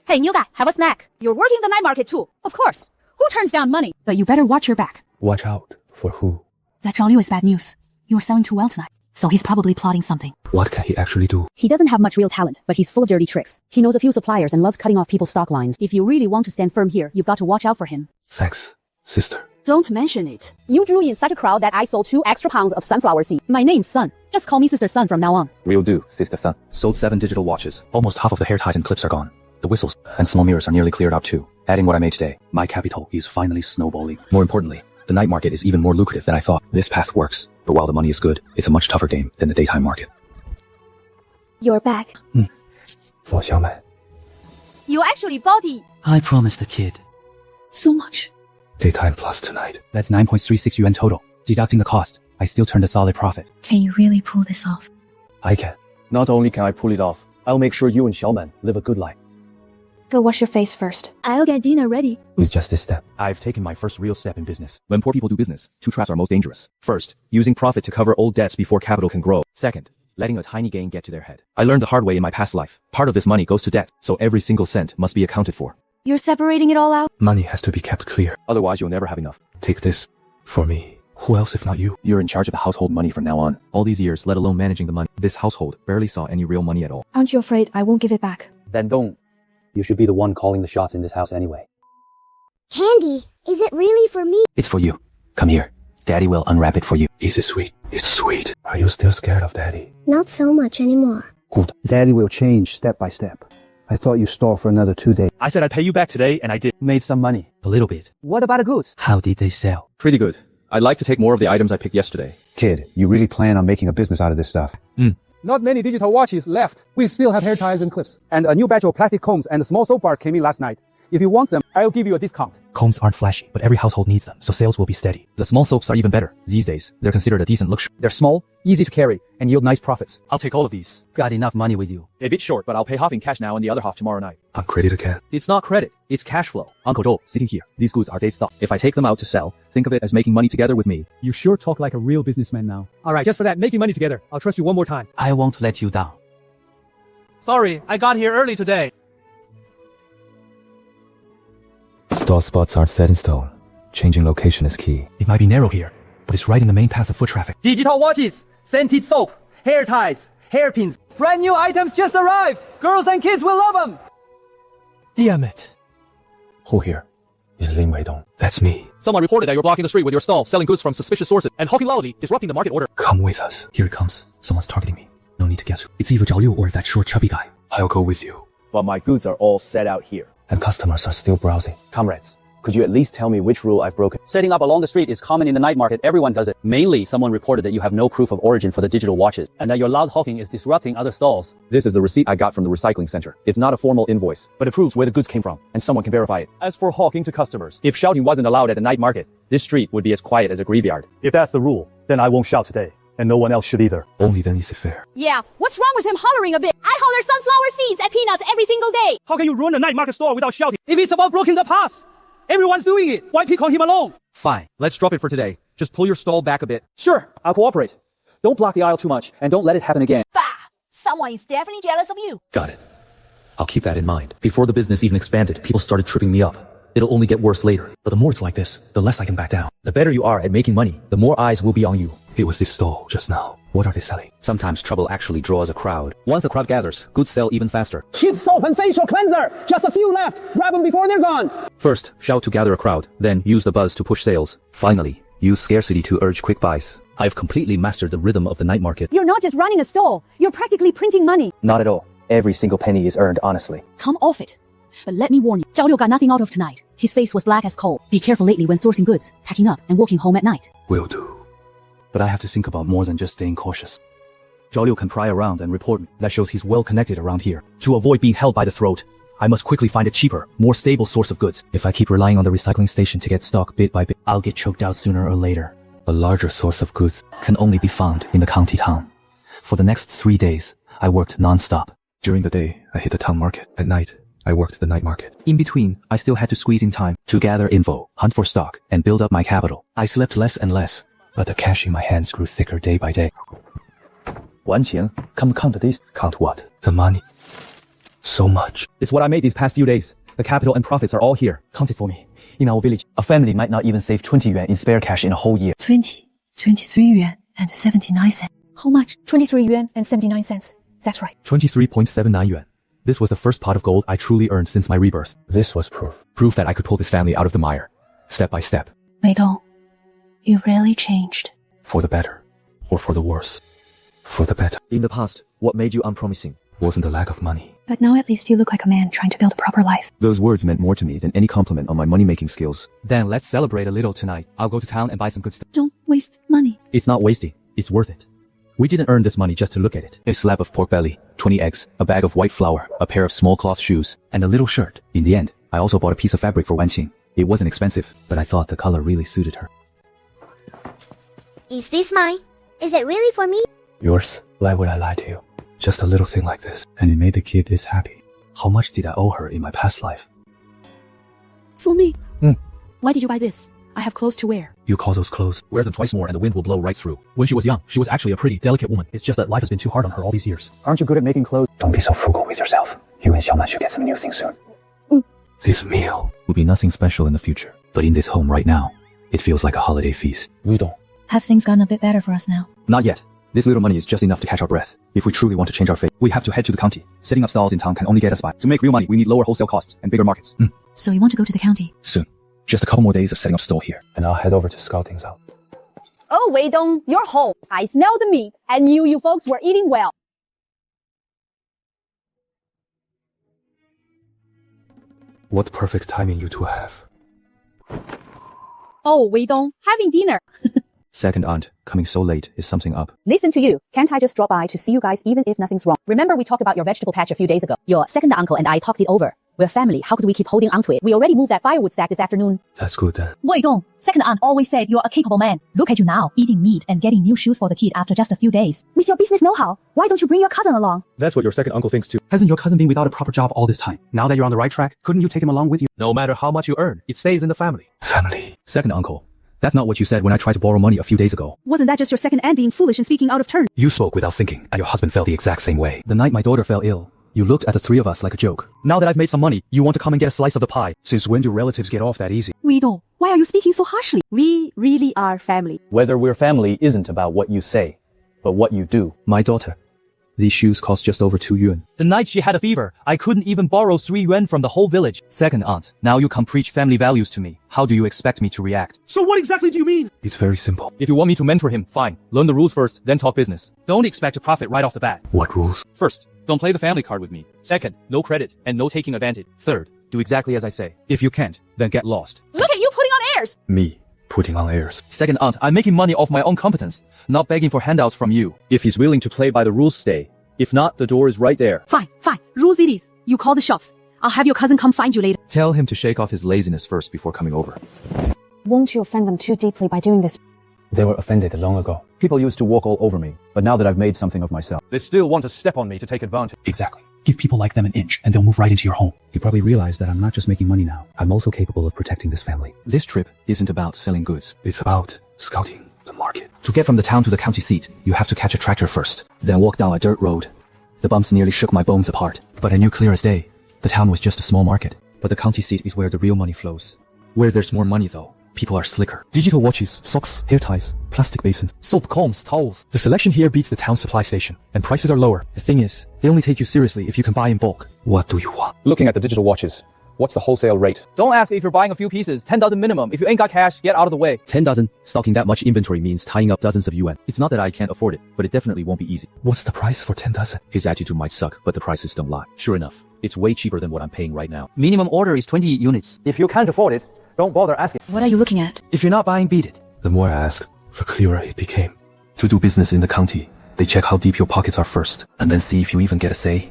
Hey, new guy, have a snack. You're working the night market too. Of course. Who turns down money? But you better watch your back. Watch out for who? That Zhao Liu is bad news. You were selling too well tonight. So he's probably plotting something. What can he actually do? He doesn't have much real talent, but he's full of dirty tricks. He knows a few suppliers and loves cutting off people's stock lines. If you really want to stand firm here, you've got to watch out for him. Thanks, sister. Don't mention it. You drew in such a crowd that I sold 2 extra pounds of sunflower seed. My name's Sun. Just call me Sister Sun from now on. Will do, Sister Sun. Sold 7 digital watches. Almost half of the hair ties and clips are gone. The whistles and small mirrors are nearly cleared out too. Adding what I made today, my capital is finally snowballing. More importantly, the night market is even more lucrative than I thought. This path works, but while the money is good, it's a much tougher game than the daytime market. You're back. For Xiaoman. You actually bought it. I promised the kid. So much. Daytime plus tonight. That's 9.36 yuan total. Deducting the cost, I still turned a solid profit. Can you really pull this off? I can. Not only can I pull it off, I'll make sure you and Xiaoman live a good life. Go wash your face first. I'll get dinner ready. With just this step. I've taken my first real step in business. When poor people do business, 2 traps are most dangerous. First, using profit to cover old debts before capital can grow. Second, letting a tiny gain get to their head. I learned the hard way in my past life. Part of this money goes to debt, so every single cent must be accounted for. You're separating it all out? Money has to be kept clear. Otherwise, you'll never have enough. Take this. For me. Who else if not you? You're in charge of the household money from now on. All these years, let alone managing the money, this household barely saw any real money at all. Aren't you afraid I won't give it back? Then don't. You should be the one calling the shots in this house anyway. Candy, is it really for me? It's for you. Come here. Daddy will unwrap it for you. Is it sweet? It's sweet. Are you still scared of Daddy? Not so much anymore. Good. Daddy will change step by step. I thought you stalled for another 2 days. I said I'd pay you back today, and I did. Made some money. A little bit. What about the goods? How did they sell? Pretty good. I'd like to take more of the items I picked yesterday. Kid, you really plan on making a business out of this stuff? Not many digital watches left. We still have hair ties and clips. And a new batch of plastic combs and small soap bars came in last night. If you want them, I'll give you a discount. Combs aren't flashy, but every household needs them, so sales will be steady. The small soaps are even better. These days, they're considered a decent luxury. They're small, easy to carry, and yield nice profits. I'll take all of these. Got enough money with you. A bit short, but I'll pay half in cash now and the other half tomorrow night. On credit again. It's not credit, it's cash flow. Uncle Joe, sitting here, these goods are date stock. If I take them out to sell, think of it as making money together with me. You sure talk like a real businessman now. Alright, just for that, making money together. I'll trust you one more time. I won't let you down. Sorry, I got here early today. Stall spots aren't set in stone. Changing location is key. It might be narrow here, but it's right in the main path of foot traffic. Digital watches! scented soap, hair ties, hairpins. Brand new items just arrived. Girls and kids will love them. Damn it. Who here is Lin Weidong? That's me. Someone reported that you're blocking the street with your stall, selling goods from suspicious sources, and hawking loudly, disrupting the market order. Come with us. Here it comes. Someone's targeting me. No need to guess who. It's either Zhao Liu or that short chubby guy. I'll go with you. But my goods are all set out here. And customers are still browsing. Comrades, could you at least tell me which rule I've broken? Setting up along the street is common in the night market. Everyone does it. Mainly, someone reported that you have no proof of origin for the digital watches, and that your loud hawking is disrupting other stalls. This is the receipt I got from the recycling center. It's not a formal invoice, but it proves where the goods came from, and someone can verify it. As for hawking to customers, if shouting wasn't allowed at the night market, this street would be as quiet as a graveyard. If that's the rule, then I won't shout today, and no one else should either. Only then is it fair. Yeah, what's wrong with him hollering a bit? I holler sunflower seeds and peanuts every single day. How can you ruin a night market store without shouting? If it's about breaking the past, everyone's doing it. Why pick on him alone? Fine, let's drop it for today. Just pull your stall back a bit. Sure, I'll cooperate. Don't block the aisle too much, and don't let it happen again. Bah! Someone is definitely jealous of you. Got it. I'll keep that in mind. Before the business even expanded, people started tripping me up. It'll only get worse later. But the more it's like this, the less I can back down. The better you are at making money, the more eyes will be on you. It was this stall just now. What are they selling? Sometimes trouble actually draws a crowd. Once a crowd gathers, goods sell even faster. Cheap soap and facial cleanser. Just a few left. Grab them before they're gone. First, shout to gather a crowd, then use the buzz to push sales. Finally, use scarcity to urge quick buys. I've completely mastered the rhythm of the night market. You're not just running a store, you're practically printing money. Not at all. Every single penny is earned honestly. Come off it. But let me warn you, Zhao Liu got nothing out of tonight. His face was black as coal. Be careful lately when sourcing goods, packing up, and walking home at night. Will do. But I have to think about more than just staying cautious. Zhao Liu can pry around and report me. That shows he's well connected around here. To avoid being held by the throat, I must quickly find a cheaper, more stable source of goods. If I keep relying on the recycling station to get stock bit by bit, I'll get choked out sooner or later. A larger source of goods can only be found in the county town. For the next 3 days, I worked non-stop. During the day, I hit the town market. At night, I worked the night market. In between, I still had to squeeze in time to gather info, hunt for stock, and build up my capital. I slept less and less, but the cash in my hands grew thicker day by day. 完钱, come count this. Count what? The money. So much. It's what I made these past few days. The capital and profits are all here. Count it for me. In our village, a family might not even save 20 yuan in spare cash in a whole year. 23 yuan and 79 cents. How much? 23 yuan and 79 cents. That's right. 23.79 yuan. This was the first pot of gold I truly earned since my rebirth. This was proof. Proof that I could pull this family out of the mire. Step by step. Weidong, you really changed. For the better. Or for the worse. For the better. In the past, what made you unpromising? Wasn't the lack of money. But now at least you look like a man trying to build a proper life. Those words meant more to me than any compliment on my money-making skills. Then let's celebrate a little tonight. I'll go to town and buy some good stuff. Don't waste money. It's not wasting. It's worth it. We didn't earn this money just to look at it. A slab of pork belly, 20 eggs, a bag of white flour, a pair of small cloth shoes, and a little shirt. In the end, I also bought a piece of fabric for Wanqing. It wasn't expensive, but I thought the color really suited her. Is this mine? Is it really for me? Yours? Why would I lie to you? Just a little thing like this. And it made the kid this happy. How much did I owe her in my past life? For me? Why did you buy this? I have clothes to wear. You call those clothes? Wear them twice more and the wind will blow right through. When she was young, she was actually a pretty, delicate woman. It's just that life has been too hard on her all these years. Aren't you good at making clothes? Don't be so frugal with yourself. You and Xiaoman should get some new things soon. This meal will be nothing special in the future. But in this home right now, it feels like a holiday feast. Weidong. Have things gotten a bit better for us now? Not yet. This little money is just enough to catch our breath. If we truly want to change our fate, we have to head to the county. Setting up stalls in town can only get us by. To make real money, we need lower wholesale costs and bigger markets. So you want to go to the county? Soon. Just a couple more days of setting up stall here. And I'll head over to scout things out. Oh, Weidong, you're home. I smell the meat and knew you folks were eating well. What perfect timing you two have. Oh, Weidong, having dinner. Second aunt, coming so late, is something up? Listen to you. Can't I just drop by to see you guys even if nothing's wrong? Remember we talked about your vegetable patch a few days ago? Your second uncle and I talked it over. We're family. How could we keep holding onto it? We already moved that firewood stack this afternoon. That's good then. Weidong, second aunt always said you're a capable man. Look at you now, eating meat and getting new shoes for the kid after just a few days. With your business know-how, why don't you bring your cousin along? That's what your second uncle thinks too. Hasn't your cousin been without a proper job all this time? Now that you're on the right track, couldn't you take him along with you? No matter how much you earn, it stays in the family. Family. Second uncle, that's not what you said when I tried to borrow money a few days ago. Wasn't that just your second aunt being foolish and speaking out of turn? You spoke without thinking, and your husband felt the exact same way. The night my daughter fell ill, you looked at the three of us like a joke. Now that I've made some money, you want to come and get a slice of the pie. Since when do relatives get off that easy? Weidong, why are you speaking so harshly? We really are family. Whether we're family isn't about what you say. but what you do. My daughter. These shoes cost just over 2 yuan. The night she had a fever, I couldn't even borrow 3 yuan from the whole village. Second aunt, now you come preach family values to me. How do you expect me to react? So what exactly do you mean? It's very simple. If you want me to mentor him, fine. Learn the rules first, then talk business. Don't expect to profit right off the bat. What rules? First, don't play the family card with me. Second, no credit and no taking advantage. Third, do exactly as I say. If you can't, then get lost. Look at you putting on airs! Me putting on airs. Second aunt, I'm making money off my own competence, not begging for handouts from you. If he's willing to play by the rules, stay. If not, the door is right there. Fine. Rules it is. You call the shots. I'll have your cousin come find you later. Tell him to shake off his laziness first before coming over. Won't you offend them too deeply by doing this? They were offended long ago. People used to walk all over me, but now that I've made something of myself. They still want to step on me to take advantage. Exactly. Give people like them an inch and they'll move right into your home. You probably realize that I'm not just making money now. I'm also capable of protecting this family. This trip isn't about selling goods. It's about scouting the market. To get from the town to the county seat, you have to catch a tractor first, then walk down a dirt road. The bumps nearly shook my bones apart, but I knew clear as day. The town was just a small market, but the county seat is where the real money flows. Where there's more money though, people are slicker. Digital watches, socks, hair ties, plastic basins, soap, combs, towels. The selection here beats the town supply station, and prices are lower. The thing is, they only take you seriously if you can buy in bulk. What do you want? Looking at the digital watches, what's the wholesale rate? Don't ask me if you're buying a few pieces. 10 dozen minimum. If you ain't got cash, get out of the way. 10 dozen. Stocking that much inventory means tying up dozens of yuan. It's not that I can't afford it, but it definitely won't be easy. What's the price for 10 dozen? His attitude might suck, but the prices don't lie. Sure enough, it's way cheaper than what I'm paying right now. Minimum order is 20 units. If you can't afford it, don't bother asking. What are you looking at? If you're not buying, beat it. The more I asked, the clearer it became. To do business in the county, they check how deep your pockets are first, and then see if you even get a say.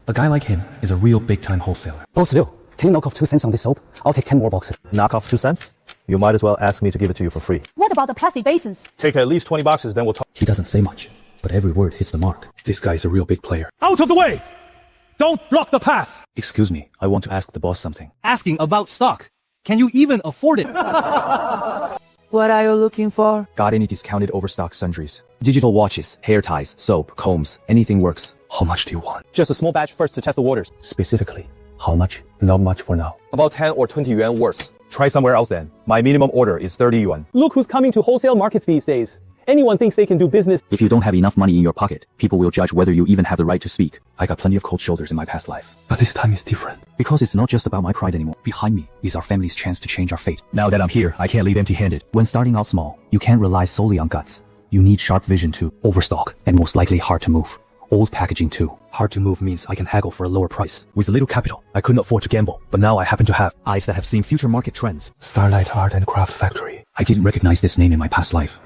A guy like him is a real big-time wholesaler. Boss Liu, can you knock off 2 cents on this soap? I'll take 10 more boxes. Knock off 2 cents? You might as well ask me to give it to you for free. What about the plastic basins? Take at least 20 boxes, then we'll talk. He doesn't say much, but every word hits the mark. This guy is a real big player. Out of the way! Don't block the path! Excuse me, I want to ask the boss something. Asking about stock. Can you even afford it? What are you looking for? Got any discounted overstock sundries? Digital watches, hair ties, soap, combs, anything works. How much do you want? Just a small batch first to test the waters. Specifically, how much? Not much for now. About 10 or 20 yuan worse. Try somewhere else then. My minimum order is 30 yuan. Look who's coming to wholesale markets these days. Anyone thinks they can do business. If you don't have enough money in your pocket, people will judge whether you even have the right to speak. I got plenty of cold shoulders in my past life. But this time is different. Because it's not just about my pride anymore. Behind me is our family's chance to change our fate. Now that I'm here, I can't leave empty-handed. When starting out small, you can't rely solely on guts. You need sharp vision too. Overstock, and most likely hard to move. Old packaging too. Hard to move means I can haggle for a lower price. With little capital, I couldn't afford to gamble, but now I happen to have eyes that have seen future market trends. Starlight Art and Craft Factory. I didn't recognize this name in my past life,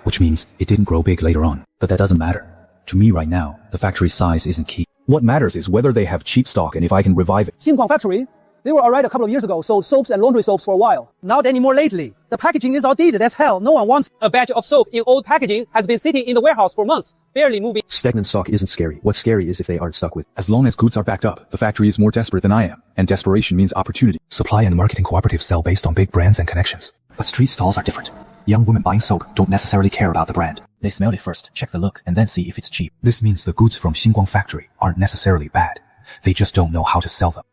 which means it didn't grow big later on. But that doesn't matter. To me right now, the factory's size isn't key. What matters is whether they have cheap stock and if I can revive it. Xinguang Factory, they were alright a couple of years ago, sold soaps and laundry soaps for a while. Not anymore lately. The packaging is outdated as hell, no one wants. A batch of soap in old packaging has been sitting in the warehouse for months, barely moving. Stagnant stock isn't scary. What's scary is if they aren't stuck with. As long as goods are backed up, the factory is more desperate than I am. And desperation means opportunity. Supply and marketing cooperatives sell based on big brands and connections. But street stalls are different. Young women buying soap don't necessarily care about the brand. They smell it first, check the look, and then see if it's cheap. This means the goods from Xinguang Factory aren't necessarily bad. They just don't know how to sell them.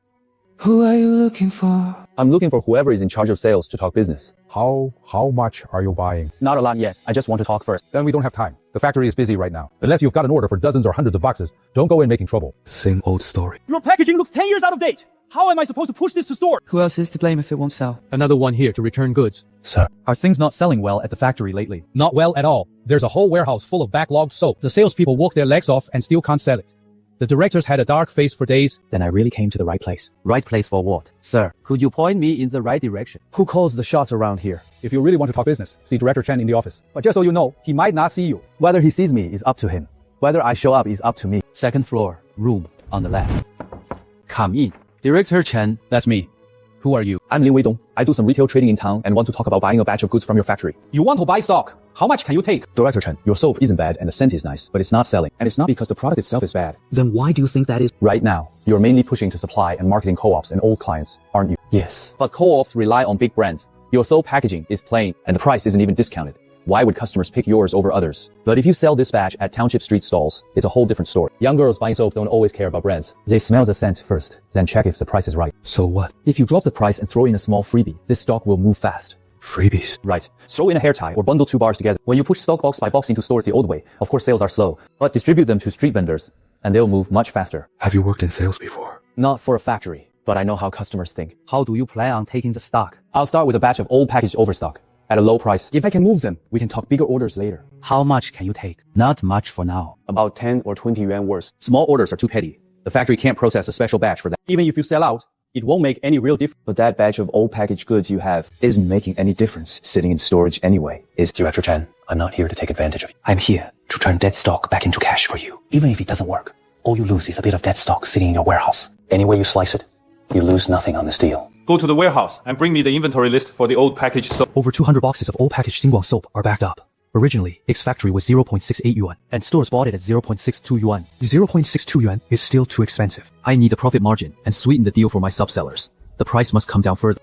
Who are you looking for? I'm looking for whoever is in charge of sales to talk business. How much are you buying? Not a lot yet. I just want to talk first. Then we don't have time. The factory is busy right now. Unless you've got an order for dozens or hundreds of boxes, don't go in making trouble. Same old story. Your packaging looks 10 years out of date. How am I supposed to push this to store? Who else is to blame if it won't sell? Another one here to return goods. Sir. Are things not selling well at the factory lately? Not well at all. There's a whole warehouse full of backlogged soap. The salespeople work their legs off and still can't sell it. The directors had a dark face for days. Then I really came to the right place. Right place for what? Sir, could you point me in the right direction? Who calls the shots around here? If you really want to talk business, see Director Chen in the office. But just so you know, he might not see you. Whether he sees me is up to him. Whether I show up is up to me. Second floor, room on the left. Come in. Director Chen. That's me. Who are you? I'm Lin Weidong. I do some retail trading in town and want to talk about buying a batch of goods from your factory. You want to buy stock? How much can you take? Director Chen, your soap isn't bad and the scent is nice, but it's not selling. And it's not because the product itself is bad. Then why do you think that is? Right now, you're mainly pushing to supply and marketing co-ops and old clients, aren't you? Yes. But co-ops rely on big brands. Your soap packaging is plain and the price isn't even discounted. Why would customers pick yours over others? But if you sell this batch at township street stalls, it's a whole different story. Young girls buying soap don't always care about brands. They smell the scent first, then check if the price is right. So what? If you drop the price and throw in a small freebie, this stock will move fast. Freebies. Right. Throw in a hair tie or bundle 2 bars together. When you push stock box by box into stores the old way, of course sales are slow, but distribute them to street vendors and they'll move much faster. Have you worked in sales before? Not for a factory, but I know how customers think. How do you plan on taking the stock? I'll start with a batch of old packaged overstock at a low price. If I can move them, we can talk bigger orders later. How much can you take? Not much for now. About 10 or 20 yuan worth. Small orders are too petty. The factory can't process a special batch for that. Even if you sell out, it won't make any real difference. But that batch of old packaged goods you have isn't making any difference sitting in storage anyway. Is Director Chen, I'm not here to take advantage of you. I'm here to turn dead stock back into cash for you. Even if it doesn't work, all you lose is a bit of dead stock sitting in your warehouse. Any way you slice it, you lose nothing on this deal. Go to the warehouse and bring me the inventory list for the old packaged soap. Over 200 boxes of old packaged Xinguang soap are backed up. Originally, its factory was 0.68 yuan, and stores bought it at 0.62 yuan. 0.62 yuan is still too expensive. I need a profit margin and sweeten the deal for my sub-sellers. The price must come down further.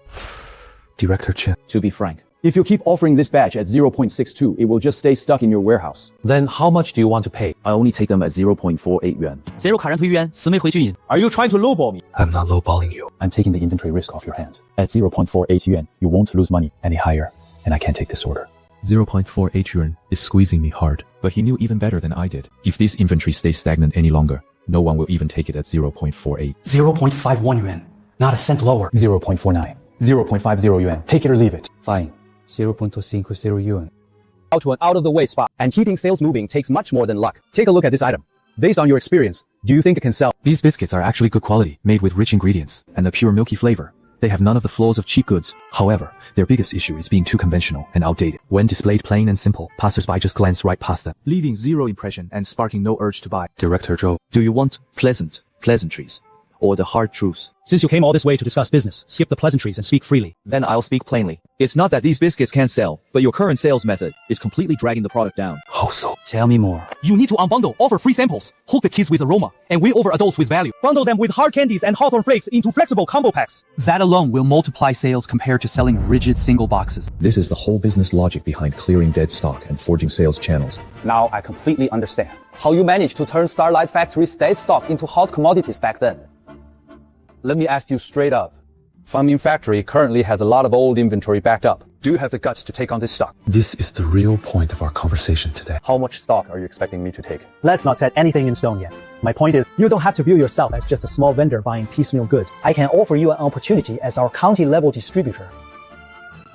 Director Chen. To be frank, if you keep offering this batch at 0.62, it will just stay stuck in your warehouse. Then how much do you want to pay? I only take them at 0.48 yuan. 0卡人推冤，死没回去瘾。 Are you trying to lowball me? I'm not lowballing you. I'm taking the inventory risk off your hands. At 0.48 yuan, you won't lose money any higher, and I can't take this order. 0.48 yuan is squeezing me hard. But he knew even better than I did. If this inventory stays stagnant any longer, no one will even take it at 0.48. 0.51 yuan. Not a cent lower. 0.49. 0.50 yuan. Take it or leave it. Fine. 0.50 yuan. Out to an out-of-the-way spot. And keeping sales moving takes much more than luck. Take a look at this item. Based on your experience, do you think it can sell? These biscuits are actually good quality, made with rich ingredients, and the pure milky flavor. They have none of the flaws of cheap goods. However, their biggest issue is being too conventional and outdated. When displayed plain and simple, passersby just glance right past them, leaving zero impression and sparking no urge to buy. Director Zhou. Do you want pleasantries? Or the hard truths? Since you came all this way to discuss business, skip the pleasantries and speak freely. Then I'll speak plainly. It's not that these biscuits can't sell, but your current sales method is completely dragging the product down. How so? Tell me more. You need to unbundle, offer free samples, hook the kids with aroma, and win over adults with value. Bundle them with hard candies and hawthorn flakes into flexible combo packs. That alone will multiply sales compared to selling rigid single boxes. This is the whole business logic behind clearing dead stock and forging sales channels. Now I completely understand how you managed to turn Starlight Factory's dead stock into hot commodities back then. Let me ask you straight up. Fanmin Factory currently has a lot of old inventory backed up. Do you have the guts to take on this stock? This is the real point of our conversation today. How much stock are you expecting me to take? Let's not set anything in stone yet. My point is, you don't have to view yourself as just a small vendor buying piecemeal goods. I can offer you an opportunity as our county-level distributor.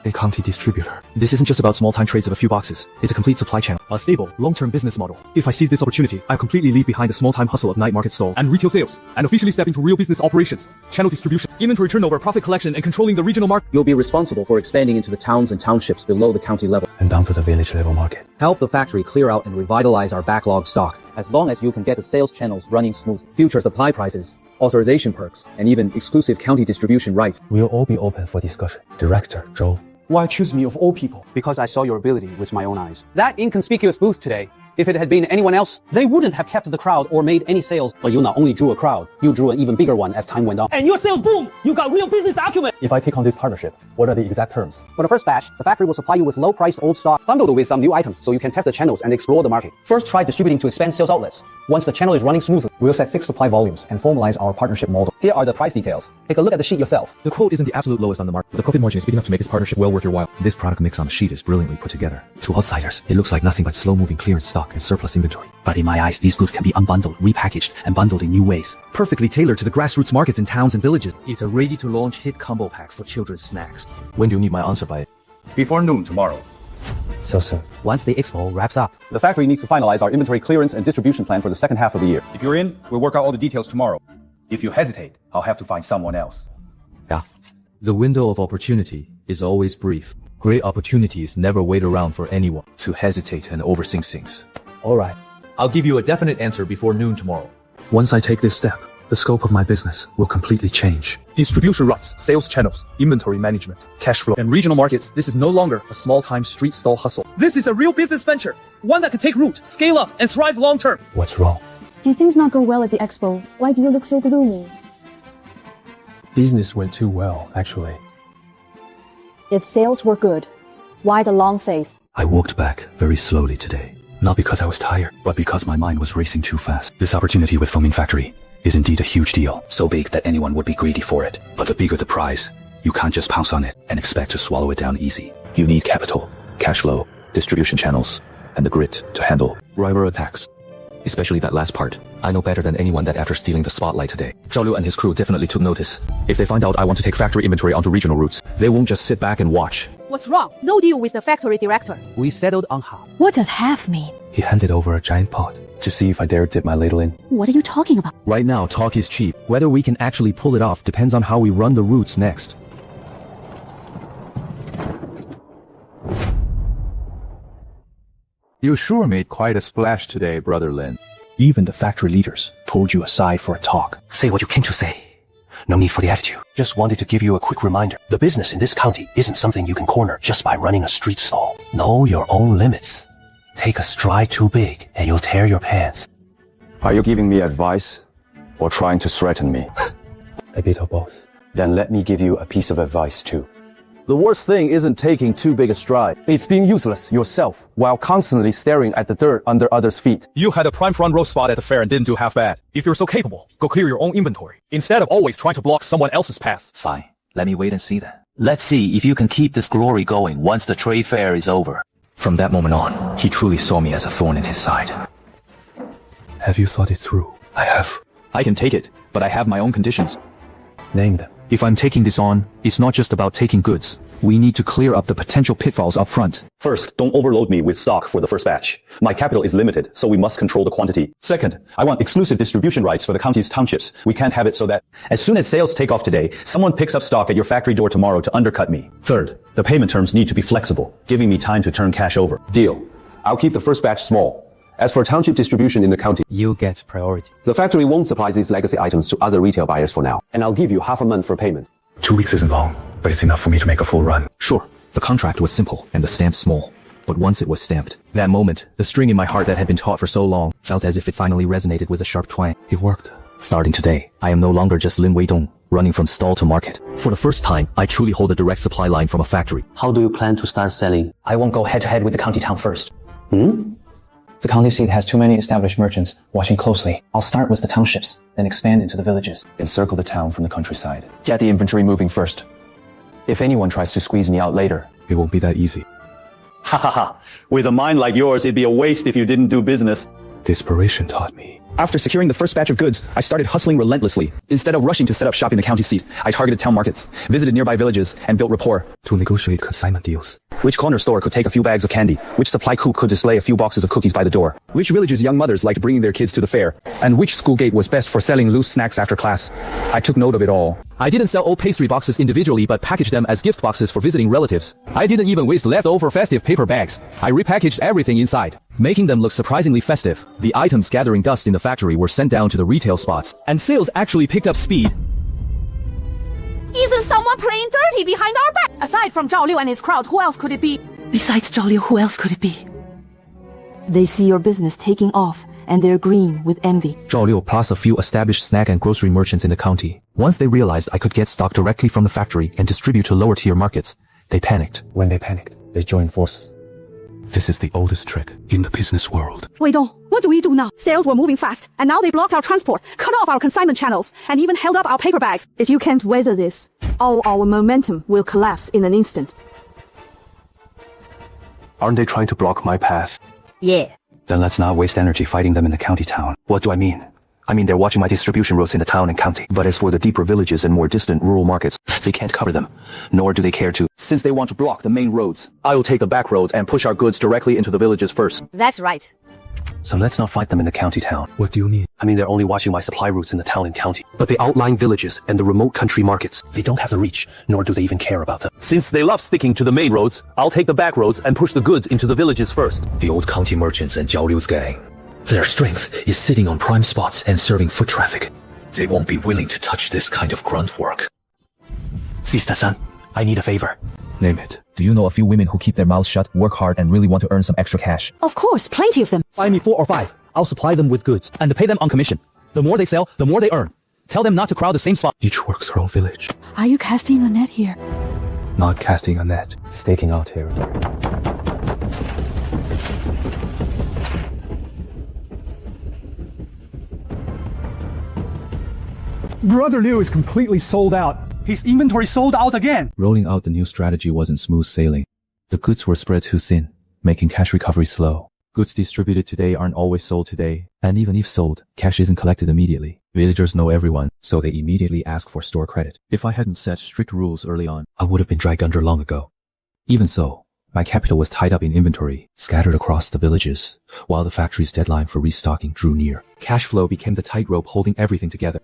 A county distributor. This isn't just about small-time trades of a few boxes. It's a complete supply channel, a stable, long-term business model. If I seize this opportunity, I'll completely leave behind the small-time hustle of night market stalls and retail sales, and officially step into real business operations, channel distribution, inventory turnover, profit collection, and controlling the regional market. You'll be responsible for expanding into the towns and townships below the county level. And down to the village level market. Help the factory clear out and revitalize our backlog stock. As long as you can get the sales channels running smoothly, future supply prices, authorization perks, and even exclusive county distribution rights. We'll all be open for discussion. Director Zhou. Why choose me of all people? Because I saw your ability with my own eyes. That inconspicuous booth today, if it had been anyone else, they wouldn't have kept the crowd or made any sales. But you not only drew a crowd, you drew an even bigger one as time went on. And your sales boom! You got real business acumen! If I take on this partnership, what are the exact terms? For the first batch, the factory will supply you with low-priced old stock, bundled with some new items so you can test the channels and explore the market. First, try distributing to expand sales outlets. Once the channel is running smoothly, we'll set fixed supply volumes and formalize our partnership model. Here are the price details. Take a look at the sheet yourself. The quote isn't the absolute lowest on the market, but the profit margin is big enough to make this partnership well worth your while. This product mix on the sheet is brilliantly put together. To outsiders, it looks like nothing but slow-moving clearance stock and surplus inventory. But in my eyes, these goods can be unbundled, repackaged, and bundled in new ways. Perfectly tailored to the grassroots markets in towns and villages. It's a ready-to-launch hit combo pack for children's snacks. When do you need my answer by? Before noon tomorrow. So soon. Once the expo wraps up. The factory needs to finalize our inventory clearance and distribution plan for the second half of the year. If you're in, we'll work out all the details tomorrow. If you hesitate, I'll have to find someone else. Yeah. The window of opportunity is always brief. Great opportunities never wait around for anyone to hesitate and overthink things. All right. I'll give you a definite answer before noon tomorrow. Once I take this step, the scope of my business will completely change. Distribution routes, sales channels, inventory management, cash flow, and regional markets. This is no longer a small-time street stall hustle. This is a real business venture, one that can take root, scale up, and thrive long-term. What's wrong? Do things not go well at the expo? Why do you look so gloomy? Business went too well, actually. If sales were good, why the long face? I walked back very slowly today. Not because I was tired, but because my mind was racing too fast. This opportunity with Fanmin Factory is indeed a huge deal, so big that anyone would be greedy for it. But the bigger the prize, you can't just pounce on it and expect to swallow it down easy. You need capital, cash flow, distribution channels, and the grit to handle rival attacks. Especially that last part. I know better than anyone that after stealing the spotlight today, Zhao Liu and his crew definitely took notice. If they find out I want to take factory inventory onto regional routes, they won't just sit back and watch. What's wrong? No deal with the factory director. We settled on half. What does half mean? He handed over a giant pot to see if I dare dip my ladle in. What are you talking about? Right now, talk is cheap. Whether we can actually pull it off depends on how we run the routes next. You sure made quite a splash today, Brother Lin. Even the factory leaders pulled you aside for a talk. Say what you came to say. No need for the attitude. Just wanted to give you a quick reminder. The business in this county isn't something you can corner just by running a street stall. Know your own limits. Take a stride too big and you'll tear your pants. Are you giving me advice or trying to threaten me? A bit of both. Then let me give you a piece of advice too. The worst thing isn't taking too big a stride. It's being useless yourself while constantly staring at the dirt under others' feet. You had a prime front row spot at the fair and didn't do half bad. If you're so capable, go clear your own inventory, instead of always trying to block someone else's path. Fine. Let me wait and see then. Let's see if you can keep this glory going once the trade fair is over. From that moment on, he truly saw me as a thorn in his side. Have you thought it through? I have. I can take it, but I have my own conditions. Name them. If I'm taking this on, it's not just about taking goods. We need to clear up the potential pitfalls up front. First, don't overload me with stock for the first batch. My capital is limited, so we must control the quantity. Second, I want exclusive distribution rights for the county's townships. We can't have it so that as soon as sales take off today, someone picks up stock at your factory door tomorrow to undercut me. Third, the payment terms need to be flexible, giving me time to turn cash over. Deal. I'll keep the first batch small. As for township distribution in the county, you get priority. The factory won't supply these legacy items to other retail buyers for now, and I'll give you half a month for payment. 2 weeks isn't long, but it's enough for me to make a full run. Sure, the contract was simple and the stamp small. But once it was stamped, that moment, the string in my heart that had been taut for so long felt as if it finally resonated with a sharp twang. It worked. Starting today, I am no longer just Lin Weidong, running from stall to market. For the first time, I truly hold a direct supply line from a factory. How do you plan to start selling? I won't go head-to-head with the county town first. The county seat has too many established merchants watching closely. I'll start with the townships, then expand into the villages. Encircle the town from the countryside. Get the inventory moving first. If anyone tries to squeeze me out later, it won't be that easy. Ha ha ha. With a mind like yours, it'd be a waste if you didn't do business. Desperation taught me. After securing the first batch of goods, I started hustling relentlessly. Instead of rushing to set up shop in the county seat, I targeted town markets, visited nearby villages, and built rapport. To negotiate consignment deals. Which corner store could take a few bags of candy? Which supply coop could display a few boxes of cookies by the door? Which village's young mothers liked bringing their kids to the fair? And which school gate was best for selling loose snacks after class? I took note of it all. I didn't sell old pastry boxes individually, but packaged them as gift boxes for visiting relatives. I didn't even waste leftover festive paper bags. I repackaged everything inside, making them look surprisingly festive. The items gathering dust in the factory were sent down to the retail spots, and sales actually picked up speed. Isn't someone playing dirty behind our back? Aside from Zhao Liu and his crowd, who else could it be? Besides Zhao Liu, who else could it be? They see your business taking off, and they're green with envy. Zhao Liu plus a few established snack and grocery merchants in the county. Once they realized I could get stock directly from the factory and distribute to lower tier markets, they panicked. When they panicked, they joined forces. This is the oldest trick in the business world. Weidong, what do we do now? Sales were moving fast, and now they blocked our transport, cut off our consignment channels, and even held up our paper bags. If you can't weather this, all our momentum will collapse in an instant. Aren't they trying to block my path? Yeah. Then let's not waste energy fighting them in the county town. What do I mean? I mean, they're watching my distribution routes in the town and county. But as for the deeper villages and more distant rural markets, they can't cover them, nor do they care to. Since they want to block the main roads, I will take the back roads and push our goods directly into the villages first. That's right. So let's not fight them in the county town. What do you mean? I mean, they're only watching my supply routes in the town and county. But the outlying villages and the remote country markets, they don't have the reach, nor do they even care about them. Since they love sticking to the main roads, I'll take the back roads and push the goods into the villages first. The old county merchants and Zhao Liu's gang. Their strength is sitting on prime spots and serving foot traffic. They won't be willing to touch this kind of grunt work. Sister-san, I need a favor. Name it. Do you know a few women who keep their mouths shut, work hard, and really want to earn some extra cash? Of course, plenty of them. Find me 4 or 5. I'll supply them with goods. And pay them on commission. The more they sell, the more they earn. Tell them not to crowd the same spot. Each works her own village. Are you casting a net here? Not casting a net. Staking out territory. Brother Liu is completely sold out. His inventory sold out again. Rolling out the new strategy wasn't smooth sailing. The goods were spread too thin, making cash recovery slow. Goods distributed today aren't always sold today, and even if sold, cash isn't collected immediately. Villagers know everyone, so they immediately ask for store credit. If I hadn't set strict rules early on, I would have been dragged under long ago. Even so, my capital was tied up in inventory, scattered across the villages, while the factory's deadline for restocking drew near. Cash flow became the tightrope holding everything together.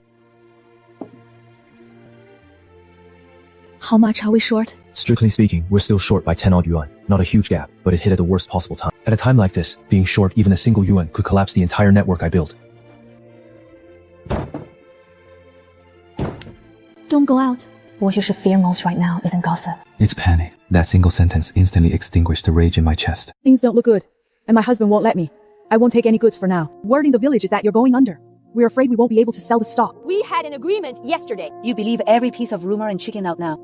How much are we short? Strictly speaking, we're still short by 10 odd yuan. Not a huge gap, but it hit at the worst possible time. At a time like this, being short even a single yuan could collapse the entire network I built. Don't go out. What you should fear most right now isn't gossip. It's panic. That single sentence instantly extinguished the rage in my chest. Things don't look good, and my husband won't let me. I won't take any goods for now. Word in the village is that you're going under. We're afraid we won't be able to sell the stock. We had an agreement yesterday. You believe every piece of rumor and chicken out now.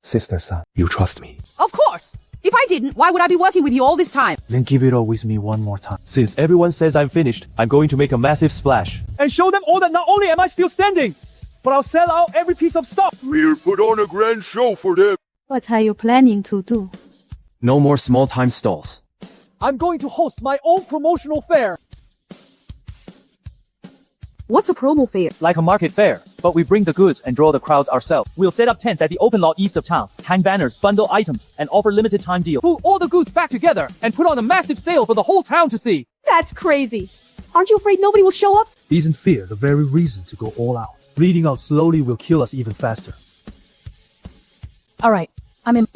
Sister son, you trust me. Of course. If I didn't, why would I be working with you all this time? Then give it all with me one more time. Since everyone says I'm finished, I'm going to make a massive splash. And show them all that not only am I still standing, but I'll sell out every piece of stock. We'll put on a grand show for them. What are you planning to do? No more small-time stalls. I'm going to host my own promotional fair. What's a promo fair? Like a market fair, but we bring the goods and draw the crowds ourselves. We'll set up tents at the open lot east of town, hang banners, bundle items, and offer limited time deals. Pull all the goods back together and put on a massive sale for the whole town to see. That's crazy. Aren't you afraid nobody will show up? Isn't fear the very reason to go all out? Bleeding out slowly will kill us even faster. All right, I'm in.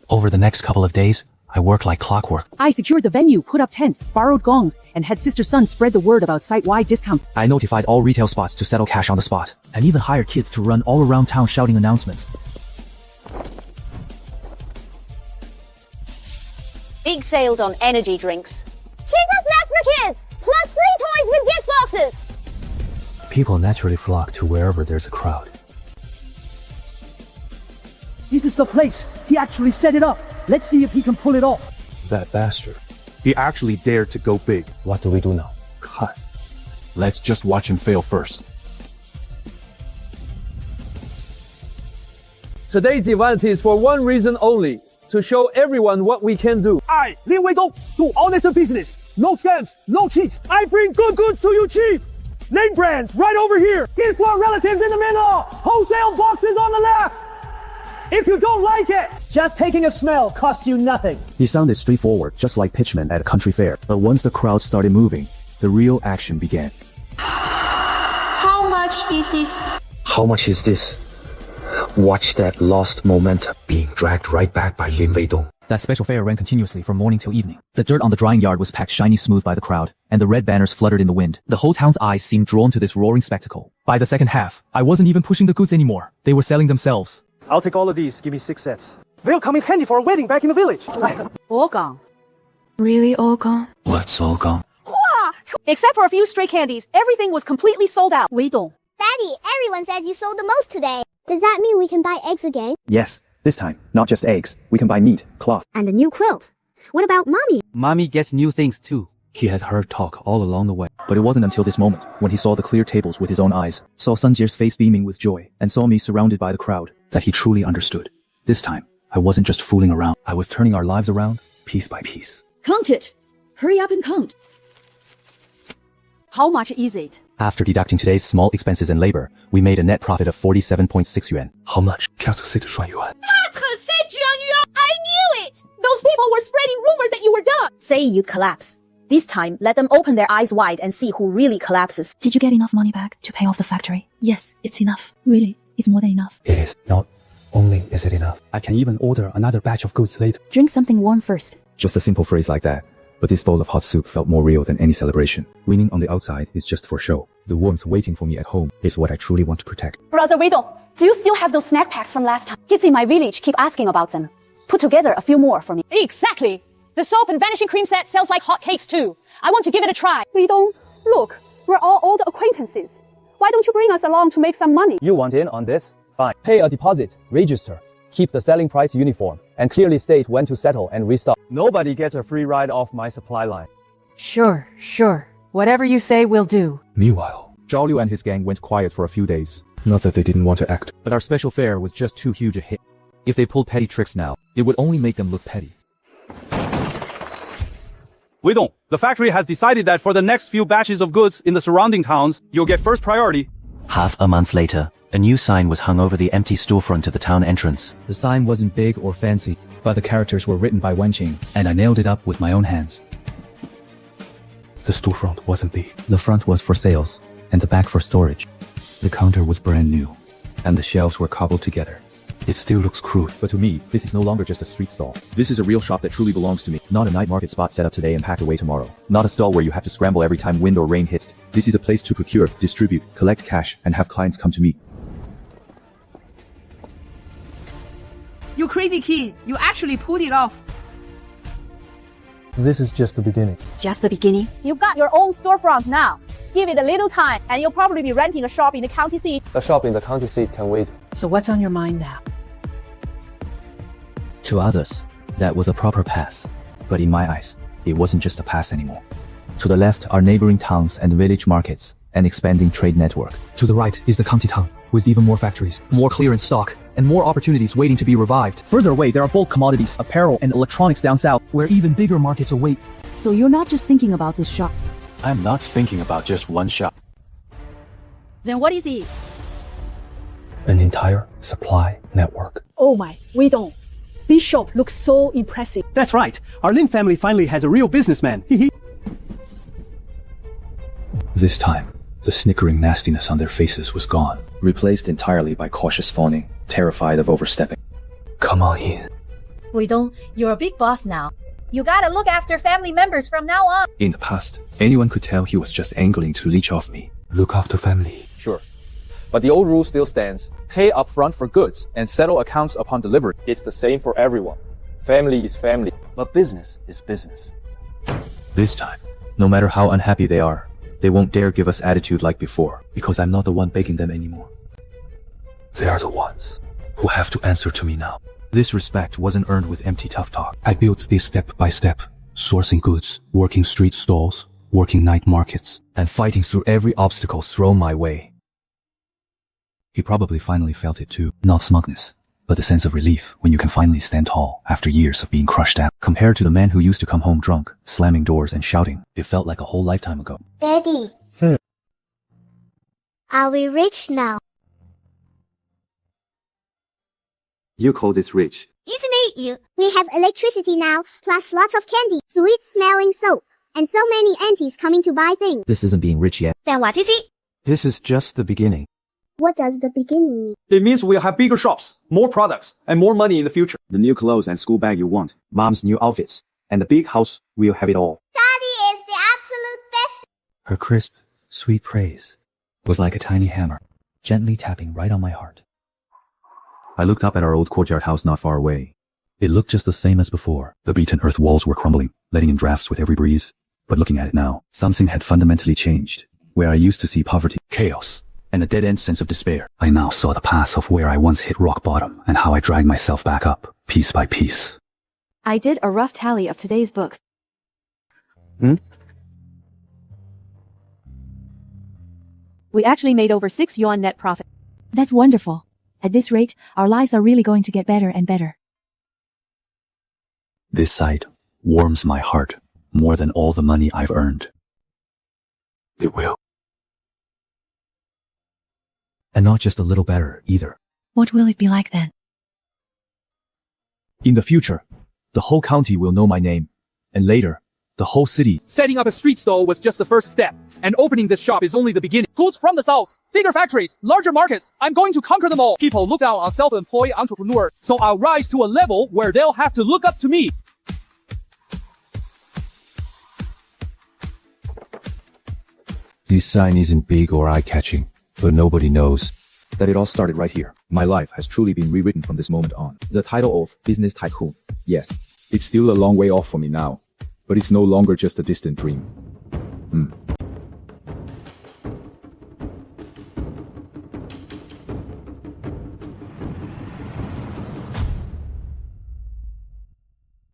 Over the next couple of days, I worked like clockwork. I secured the venue, put up tents, borrowed gongs, and had Sister Sun spread the word about site-wide discounts. I notified all retail spots to settle cash on the spot, and even hired kids to run all around town shouting announcements. Big sales on energy drinks. Cheaper snacks for kids! Plus 3 toys with gift boxes! People naturally flock to wherever there's a crowd. This is the place. He actually set it up. Let's see if he can pull it off. That bastard. He actually dared to go big. What do we do now? Cut. Let's just watch him fail first. Today's event is for one reason only, to show everyone what we can do. I, Lin Weidong, do honest business. No scams, no cheats. I bring good goods to you cheap. Name brands right over here. Gift for relatives in the middle. Wholesale boxes on the left. If you don't like it, just taking a smell costs you nothing. He sounded straightforward, just like pitchmen at a country fair. But once the crowd started moving, the real action began. How much is this? How much is this? Watch that lost momentum being dragged right back by Lin Weidong. That special fair ran continuously from morning till evening. The dirt on the drying yard was packed shiny smooth by the crowd, and the red banners fluttered in the wind. The whole town's eyes seemed drawn to this roaring spectacle. By the second half, I wasn't even pushing the goods anymore. They were selling themselves. I'll take all of these. Give me 6 sets. They'll come in handy for a wedding back in the village. All gone. Really all gone? What's all gone? Except for a few stray candies, everything was completely sold out. Weidong. Daddy, everyone says you sold the most today. Does that mean we can buy eggs again? Yes, this time, not just eggs. We can buy meat, cloth. And a new quilt. What about Mommy? Mommy gets new things too. He had heard talk all along the way. But it wasn't until this moment, when he saw the clear tables with his own eyes, saw Sunjir's face beaming with joy, and saw me surrounded by the crowd, that he truly understood. This time, I wasn't just fooling around. I was turning our lives around, piece by piece. Count it! Hurry up and count! How much is it? After deducting today's small expenses and labor, we made a net profit of 47.6 yuan. How much? 47yuan. I knew it! Those people were spreading rumors that you were done. Say you'd collapse. This time, let them open their eyes wide and see who really collapses. Did you get enough money back to pay off the factory? Yes, it's enough. Really, it's more than enough. It is. Not only is it enough, I can even order another batch of goods later. Drink something warm first. Just a simple phrase like that. But this bowl of hot soup felt more real than any celebration. Winning on the outside is just for show. The warmth waiting for me at home is what I truly want to protect. Brother Weidong, do you still have those snack packs from last time? Kids in my village keep asking about them. Put together a few more for me. Exactly. The soap and vanishing cream set sells like hotcakes too. I want to give it a try. Weidong, look, we're all old acquaintances. Why don't you bring us along to make some money? You want in on this? Fine. Pay a deposit, register, keep the selling price uniform, and clearly state when to settle and restock. Nobody gets a free ride off my supply line. Sure. Whatever you say, we'll do. Meanwhile, Zhao Liu and his gang went quiet for a few days. Not that they didn't want to act. But our special fair was just too huge a hit. If they pulled petty tricks now, it would only make them look petty. Weidong, the factory has decided that for the next few batches of goods in the surrounding towns, you'll get first priority. Half a month later, a new sign was hung over the empty storefront of the town entrance. The sign wasn't big or fancy, but the characters were written by Wenqing, and I nailed it up with my own hands. The storefront wasn't big. The front was for sales, and the back for storage. The counter was brand new, and the shelves were cobbled together. It still looks crude. But to me, this is no longer just a street stall. This is a real shop that truly belongs to me. Not a night market spot set up today and packed away tomorrow. Not a stall where you have to scramble every time wind or rain hits. This is a place to procure, distribute, collect cash, and have clients come to me. You crazy kid, you actually pulled it off. This is just the beginning. Just the beginning? You've got your own storefront now. Give it a little time, and you'll probably be renting a shop in the county seat. The shop in the county seat can wait. So what's on your mind now? To others, that was a proper pass. But in my eyes, it wasn't just a pass anymore. To the left are neighboring towns and village markets, an expanding trade network. To the right is the county town, with even more factories, more clearance stock, and more opportunities waiting to be revived. Further away, there are bulk commodities, apparel, and electronics down south, where even bigger markets await. So you're not just thinking about this shop. I'm not thinking about just one shop. Then what is it? An entire supply network. Oh my, Weidong. This shop looks so impressive. That's right. Our Lin family finally has a real businessman. This time, the snickering nastiness on their faces was gone, replaced entirely by cautious fawning, terrified of overstepping. Come on in. Weidong, you're a big boss now. You gotta look after family members from now on. In the past, anyone could tell he was just angling to leech off me. Look after family. Sure. But the old rule still stands. Pay upfront for goods and settle accounts upon delivery. It's the same for everyone. Family is family, but business is business. This time, no matter how unhappy they are, they won't dare give us attitude like before, because I'm not the one begging them anymore. They are the ones who have to answer to me now. This respect wasn't earned with empty tough talk. I built this step by step, sourcing goods, working street stalls, working night markets, and fighting through every obstacle thrown my way. He probably finally felt it too. Not smugness, but the sense of relief when you can finally stand tall after years of being crushed down. Compared to the man who used to come home drunk, slamming doors and shouting, it felt like a whole lifetime ago. Daddy. Are we rich now? You call this rich? Isn't it you? We have electricity now, plus lots of candy, sweet-smelling soap, and so many aunties coming to buy things. This isn't being rich yet. Then what is it? This is just the beginning. What does the beginning mean? It means we'll have bigger shops, more products, and more money in the future. The new clothes and school bag you want, mom's new outfits, and the big house, we'll have it all. Daddy is the absolute best. Her crisp, sweet praise was like a tiny hammer, gently tapping right on my heart. I looked up at our old courtyard house not far away. It looked just the same as before. The beaten earth walls were crumbling, letting in drafts with every breeze. But looking at it now, something had fundamentally changed. Where I used to see poverty, chaos, and a dead-end sense of despair, I now saw the path of where I once hit rock bottom and how I dragged myself back up, piece by piece. I did a rough tally of today's books. We actually made over 6 yuan net profit. That's wonderful. At this rate, our lives are really going to get better and better. This sight warms my heart more than all the money I've earned. It will. And not just a little better, either. What will it be like then? In the future, the whole county will know my name. And later, the whole city. Setting up a street stall was just the first step. And opening this shop is only the beginning. Goods from the south, bigger factories, larger markets. I'm going to conquer them all. People look down on self-employed entrepreneurs. So I'll rise to a level where they'll have to look up to me. This sign isn't big or eye-catching, but nobody knows that it all started right here. My life has truly been rewritten from this moment on. The title of Business Tycoon. Yes, it's still a long way off for me now, but it's no longer just a distant dream.